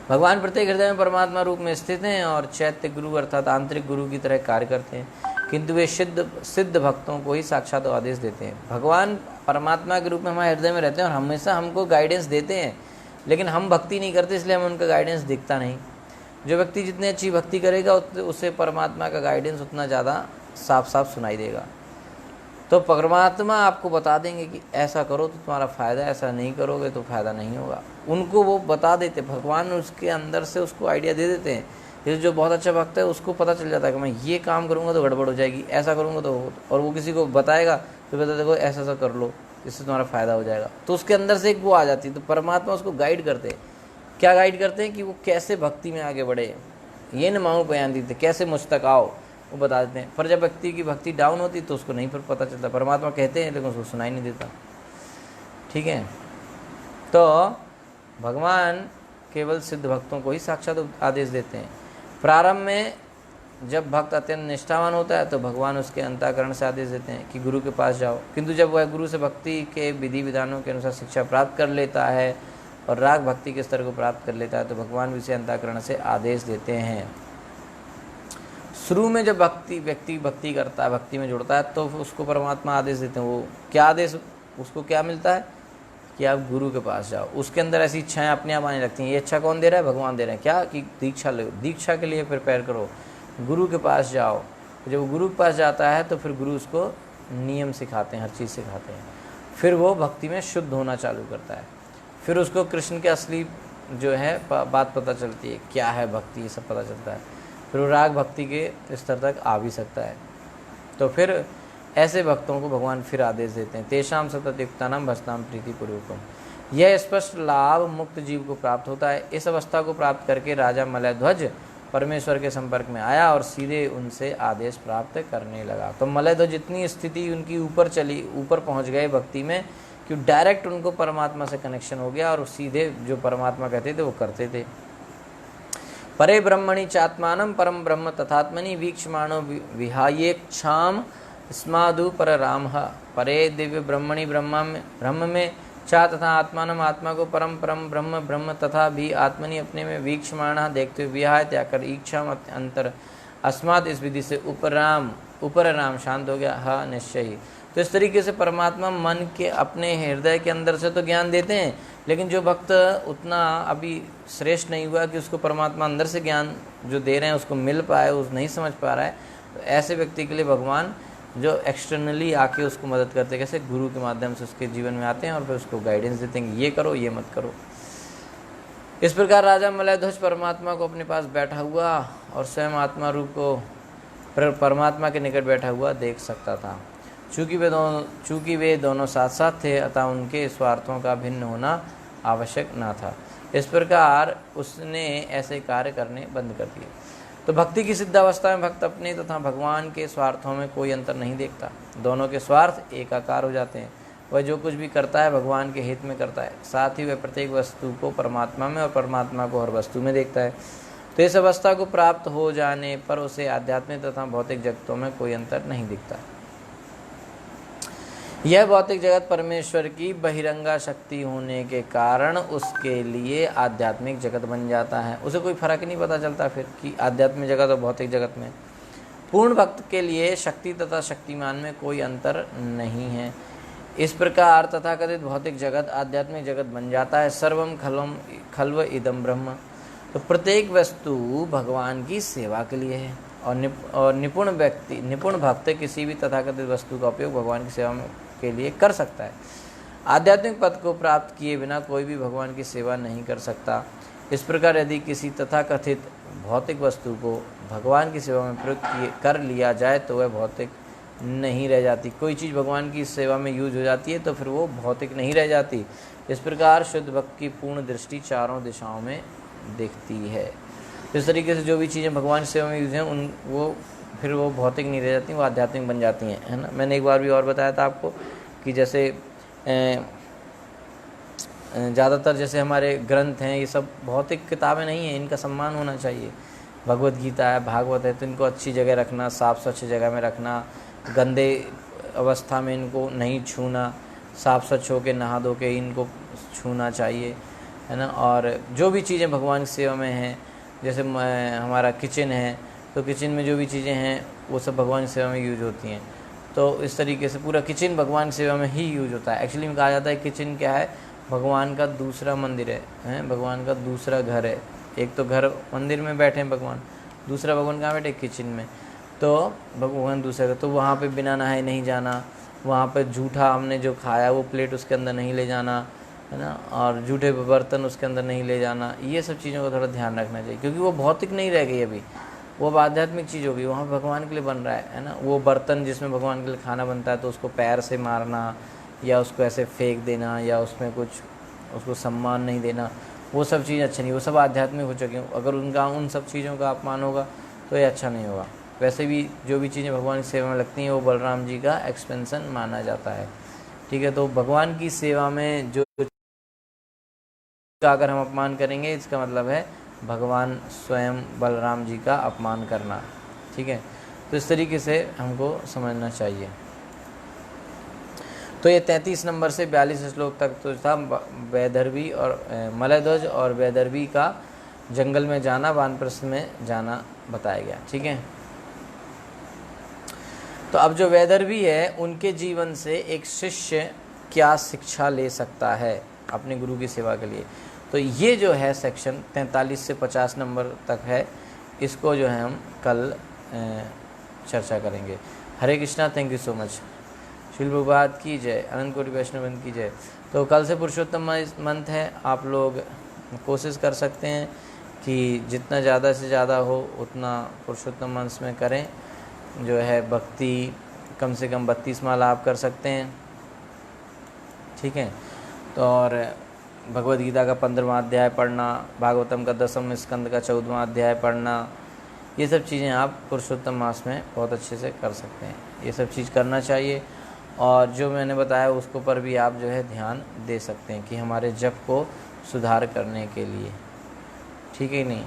भगवान प्रत्येक हृदय में परमात्मा रूप में स्थित हैं और चैत्य गुरु अर्थात आंतरिक गुरु की तरह कार्य करते हैं, किंतु वे सिद्ध भक्तों को ही साक्षात आदेश देते हैं। भगवान परमात्मा के रूप में हमारे हृदय में रहते हैं और हमेशा हमको गाइडेंस देते हैं, लेकिन हम भक्ति नहीं करते, इसलिए हमें उनका गाइडेंस दिखता नहीं। जो व्यक्ति जितनी अच्छी भक्ति करेगा उसे परमात्मा का गाइडेंस उतना ज़्यादा साफ साफ सुनाई देगा। तो परमात्मा आपको बता देंगे कि ऐसा करो तो तुम्हारा फ़ायदा, ऐसा नहीं करोगे तो फ़ायदा नहीं होगा। उनको वो बता देते, भगवान उसके अंदर से उसको आइडिया दे देते हैं। जैसे जो बहुत अच्छा भक्त है उसको पता चल जाता है कि मैं ये काम करूँगा तो गड़बड़ हो जाएगी, ऐसा करूँगा तो, और वो किसी को बताएगा तो बता देखो ऐसा ऐसा कर लो, इससे तुम्हारा फ़ायदा हो जाएगा। तो उसके अंदर से एक वो आ जाती है। तो परमात्मा उसको गाइड करते हैं। क्या गाइड करते हैं? कि वो कैसे भक्ति में आगे बढ़े, ये न माऊँ बयान देते, कैसे मुझ तक आओ, वो बता देते हैं। पर जब व्यक्ति की भक्ति डाउन होती तो उसको नहीं फिर पता चलता। परमात्मा कहते हैं लेकिन उसको सुनाई नहीं देता। ठीक है, तो भगवान केवल सिद्ध भक्तों को ही साक्षात आदेश देते हैं। प्रारंभ में जब भक्त अत्यंत निष्ठावान होता है तो भगवान उसके अंतःकरण से आदेश देते हैं कि गुरु के पास जाओ, किंतु जब वह गुरु से भक्ति के विधि विधानों के अनुसार शिक्षा प्राप्त कर लेता है और राग भक्ति के स्तर को प्राप्त कर लेता है तो भगवान भी उसे अंतःकरण से आदेश देते हैं। शुरू में जब व्यक्ति भक्ति करता है, भक्ति में जुड़ता है, तो उसको परमात्मा आदेश देते हैं। वो क्या आदेश, उसको क्या मिलता है कि आप गुरु के पास जाओ। उसके अंदर ऐसी इच्छाएं अपने आप आने लगती हैं। ये इच्छा कौन दे रहा है? भगवान दे रहे हैं। क्या कि दीक्षा लो, दीक्षा के लिए प्रिपेयर करो, गुरु के पास जाओ। जब गुरु के पास जाता है तो फिर गुरु उसको नियम सिखाते हैं, हर चीज़ सिखाते हैं। फिर वो भक्ति में शुद्ध होना चालू करता है। फिर उसको कृष्ण के असली जो है बात पता चलती है, क्या है भक्ति, ये सब पता चलता है। फिर वो राग भक्ति के स्तर तक आ भी सकता है। तो फिर ऐसे भक्तों को भगवान फिर आदेश देते हैं, तेषाम सततयुक्तानां भजतां प्रीतिपूर्वकम्। यह स्पष्ट लाभ मुक्त जीव को प्राप्त होता है। इस अवस्था को प्राप्त करके राजा मलयध्वज परमेश्वर के संपर्क में आया और सीधे उनसे आदेश प्राप्त करने लगा। तो मलयध्वज इतनी स्थिति उनकी ऊपर पहुंच गए भक्ति में कि डायरेक्ट उनको परमात्मा से कनेक्शन हो गया और सीधे जो परमात्मा कहते थे वो करते थे। परे ब्रह्मणि चात्मानं परम ब्रह्म तथात्मनि वीक्षमाणो विहायेक्षाम स्मादु पर रामः। परे दिव्य ब्रह्मणि ब्रह्म में चा तथा आत्मानम आत्मा को परम ब्रह्म तथा भी आत्मनि अपने में वीक्षमाणः देखते हुए विहाय त्याग कर इच्छा अंतर अस्मात् इस विधि से ऊपर राम शांत हो गया। हाँ निश्चय ही। तो इस तरीके से परमात्मा मन के अपने हृदय के अंदर से तो ज्ञान देते हैं, लेकिन जो भक्त उतना अभी श्रेष्ठ नहीं हुआ कि उसको परमात्मा अंदर से ज्ञान जो दे रहे हैं उसको मिल पाए, उस नहीं समझ पा रहा है, तो ऐसे व्यक्ति के लिए भगवान जो एक्सटर्नली आके उसको मदद करते हैं, कैसे गुरु के माध्यम से उसके जीवन में आते हैं और फिर उसको गाइडेंस देते हैं, ये करो ये मत करो। इस प्रकार राजा मलयध्वज परमात्मा को अपने पास बैठा हुआ और स्वयं आत्मा रूप को परमात्मा के निकट बैठा हुआ देख सकता था। चूँकि वे दोनों साथ साथ थे, अतः उनके स्वार्थों का भिन्न होना आवश्यक न था। इस प्रकार उसने ऐसे कार्य करने बंद कर दिए। तो भक्ति की सिद्धावस्था में भक्त अपने तथा भगवान के स्वार्थों में कोई अंतर नहीं देखता। दोनों के स्वार्थ एकाकार हो जाते हैं। वह जो कुछ भी करता है भगवान के हित में करता है। साथ ही वह प्रत्येक वस्तु को परमात्मा में और परमात्मा को हर वस्तु में देखता है। तो इस अवस्था को प्राप्त हो जाने पर उसे आध्यात्मिक तथा भौतिक जगतों में कोई अंतर नहीं दिखता। यह भौतिक जगत परमेश्वर की बहिरंगा शक्ति होने के कारण उसके लिए आध्यात्मिक जगत बन जाता है। उसे कोई फर्क नहीं पता चलता फिर कि आध्यात्मिक जगत और भौतिक जगत में। पूर्ण भक्त के लिए शक्ति तथा शक्तिमान में कोई अंतर नहीं है। इस प्रकार तथाकथित भौतिक जगत आध्यात्मिक जगत बन जाता है। सर्वम खल्व इदम ब्रह्म। तो प्रत्येक वस्तु भगवान की सेवा के लिए है और निपुण भक्त किसी भी तथाकथित वस्तु का उपयोग भगवान की सेवा के लिए कर सकता है। आध्यात्मिक पद को प्राप्त किए बिना कोई भी भगवान की सेवा नहीं कर सकता। इस प्रकार यदि किसी तथाकथित भौतिक वस्तु को भगवान की सेवा में प्रयोग कर लिया जाए तो वह भौतिक नहीं रह जाती। कोई चीज़ भगवान की सेवा में यूज हो जाती है तो फिर वो भौतिक नहीं रह जाती। इस प्रकार शुद्ध भक्त की पूर्ण दृष्टि चारों दिशाओं में दिखती है। इस तरीके से जो भी चीज़ें भगवान की सेवा में यूज हैं वो भौतिक नहीं रह जाती, वो आध्यात्मिक बन जाती हैं, है ना। मैंने एक बार भी और बताया था आपको कि जैसे ज़्यादातर जैसे हमारे ग्रंथ हैं ये सब भौतिक किताबें नहीं हैं, इनका सम्मान होना चाहिए। भगवत गीता है, भागवत है, तो इनको अच्छी जगह रखना, साफ़ स्वच्छ जगह में रखना, गंदे अवस्था में इनको नहीं छूना, साफ़ स्वच्छ होकर नहा धो के इनको छूना चाहिए, है ना। और जो भी चीज़ें भगवान की सेवा में हैं, जैसे हमारा किचन है तो किचन में जो भी चीज़ें हैं वो सब भगवान की सेवा में यूज होती हैं। तो इस तरीके से पूरा किचन भगवान की सेवा में ही यूज होता है। एक्चुअली में कहा जाता है किचन क्या है, भगवान का दूसरा मंदिर है, भगवान का दूसरा घर है। एक तो घर मंदिर में बैठे हैं भगवान, दूसरा भगवान कहाँ बैठे, किचन में। तो भगवान दूसरा घर, तो वहाँ पे बिना नहाए नहीं जाना, वहाँ पे झूठा हमने जो खाया वो प्लेट उसके अंदर नहीं ले जाना, है ना, और झूठे बर्तन उसके अंदर नहीं ले जाना। ये सब चीज़ों का थोड़ा ध्यान रखना चाहिए, क्योंकि वो भौतिक नहीं रह गई अभी, वो अब आध्यात्मिक चीज़ होगी। वहाँ भगवान के लिए बन रहा है ना। वो बर्तन जिसमें भगवान के लिए खाना बनता है तो उसको पैर से मारना या उसको ऐसे फेंक देना या उसमें कुछ उसको सम्मान नहीं देना, वो सब चीज़ अच्छा नहीं। वो सब आध्यात्मिक हो चुकी हैं। अगर उन सब चीज़ों का अपमान होगा तो ये अच्छा नहीं होगा। वैसे भी जो भी चीज़ें भगवान की सेवा में लगती हैं वो बलराम जी का एक्सपेंशन माना जाता है, ठीक है। तो भगवान की सेवा में जो का अगर हम अपमान करेंगे इसका मतलब है भगवान स्वयं बलराम जी का अपमान करना, ठीक है, तो इस तरीके से हमको समझना चाहिए। तो ये 33 नंबर से 42 श्लोक तक तो था वैदर्भी और मलयध्वज और वैदर्भी का जंगल में जाना, वानप्रस्थ में जाना बताया गया। ठीक है, तो अब जो वैदर्भी है उनके जीवन से एक शिष्य क्या शिक्षा ले सकता है अपने गुरु की सेवा के लिए, तो ये जो है सेक्शन 43 से 50 नंबर तक है, इसको जो है हम कल चर्चा करेंगे। Hare Krishna, thank you so much. शिल प्रभात की जय, अनंत कोटि वैष्णववृंद की जय। तो कल से पुरुषोत्तम मंथ है, आप लोग कोशिश कर सकते हैं कि जितना ज़्यादा से ज़्यादा हो उतना पुरुषोत्तम मंथ में करें। जो है भक्ति कम से कम 32 माला आप कर सकते हैं। ठीक है, तो और भगवद गीता का 15वां अध्याय पढ़ना, भागवतम का 10वें स्कंद का 14वां अध्याय पढ़ना, ये सब चीज़ें आप पुरुषोत्तम मास में बहुत अच्छे से कर सकते हैं। ये सब चीज़ करना चाहिए, और जो मैंने बताया उसको पर भी आप जो है ध्यान दे सकते हैं कि हमारे जप को सुधार करने के लिए। ठीक है नहीं,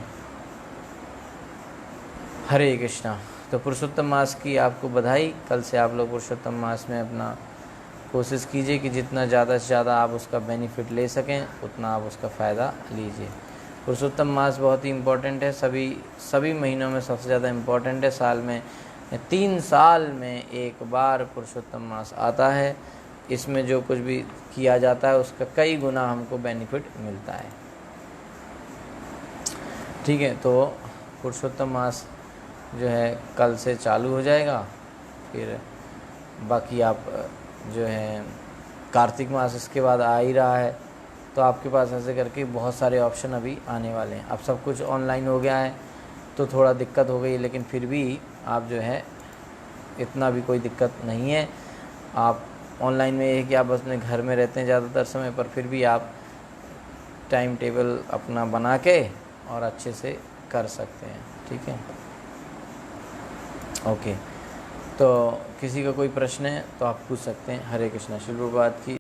हरे कृष्णा। तो पुरुषोत्तम मास की आपको बधाई। कल से आप लोग पुरुषोत्तम मास में अपना कोशिश कीजिए कि जितना ज़्यादा से ज़्यादा आप उसका बेनिफिट ले सकें उतना आप उसका फ़ायदा लीजिए। पुरुषोत्तम मास बहुत ही इम्पोर्टेंट है, सभी महीनों में सबसे ज़्यादा इम्पोर्टेंट है। साल में 3 साल में एक बार पुरुषोत्तम मास आता है, इसमें जो कुछ भी किया जाता है उसका कई गुना हमको बेनिफिट मिलता है। ठीक है, तो पुरुषोत्तम मास जो है कल से चालू हो जाएगा। फिर बाकी आप जो है कार्तिक मास इसके बाद आ ही रहा है, तो आपके पास ऐसे करके बहुत सारे ऑप्शन अभी आने वाले हैं। अब सब कुछ ऑनलाइन हो गया है तो थोड़ा दिक्कत हो गई, लेकिन फिर भी आप जो है इतना भी कोई दिक्कत नहीं है। आप ऑनलाइन में ये है कि आप अपने घर में रहते हैं ज़्यादातर समय, पर फिर भी आप टाइम टेबल अपना बना के और अच्छे से कर सकते हैं। ठीक है, ओके। तो किसी का कोई प्रश्न है तो आप पूछ सकते हैं। हरे कृष्णा। शिल प्रभात की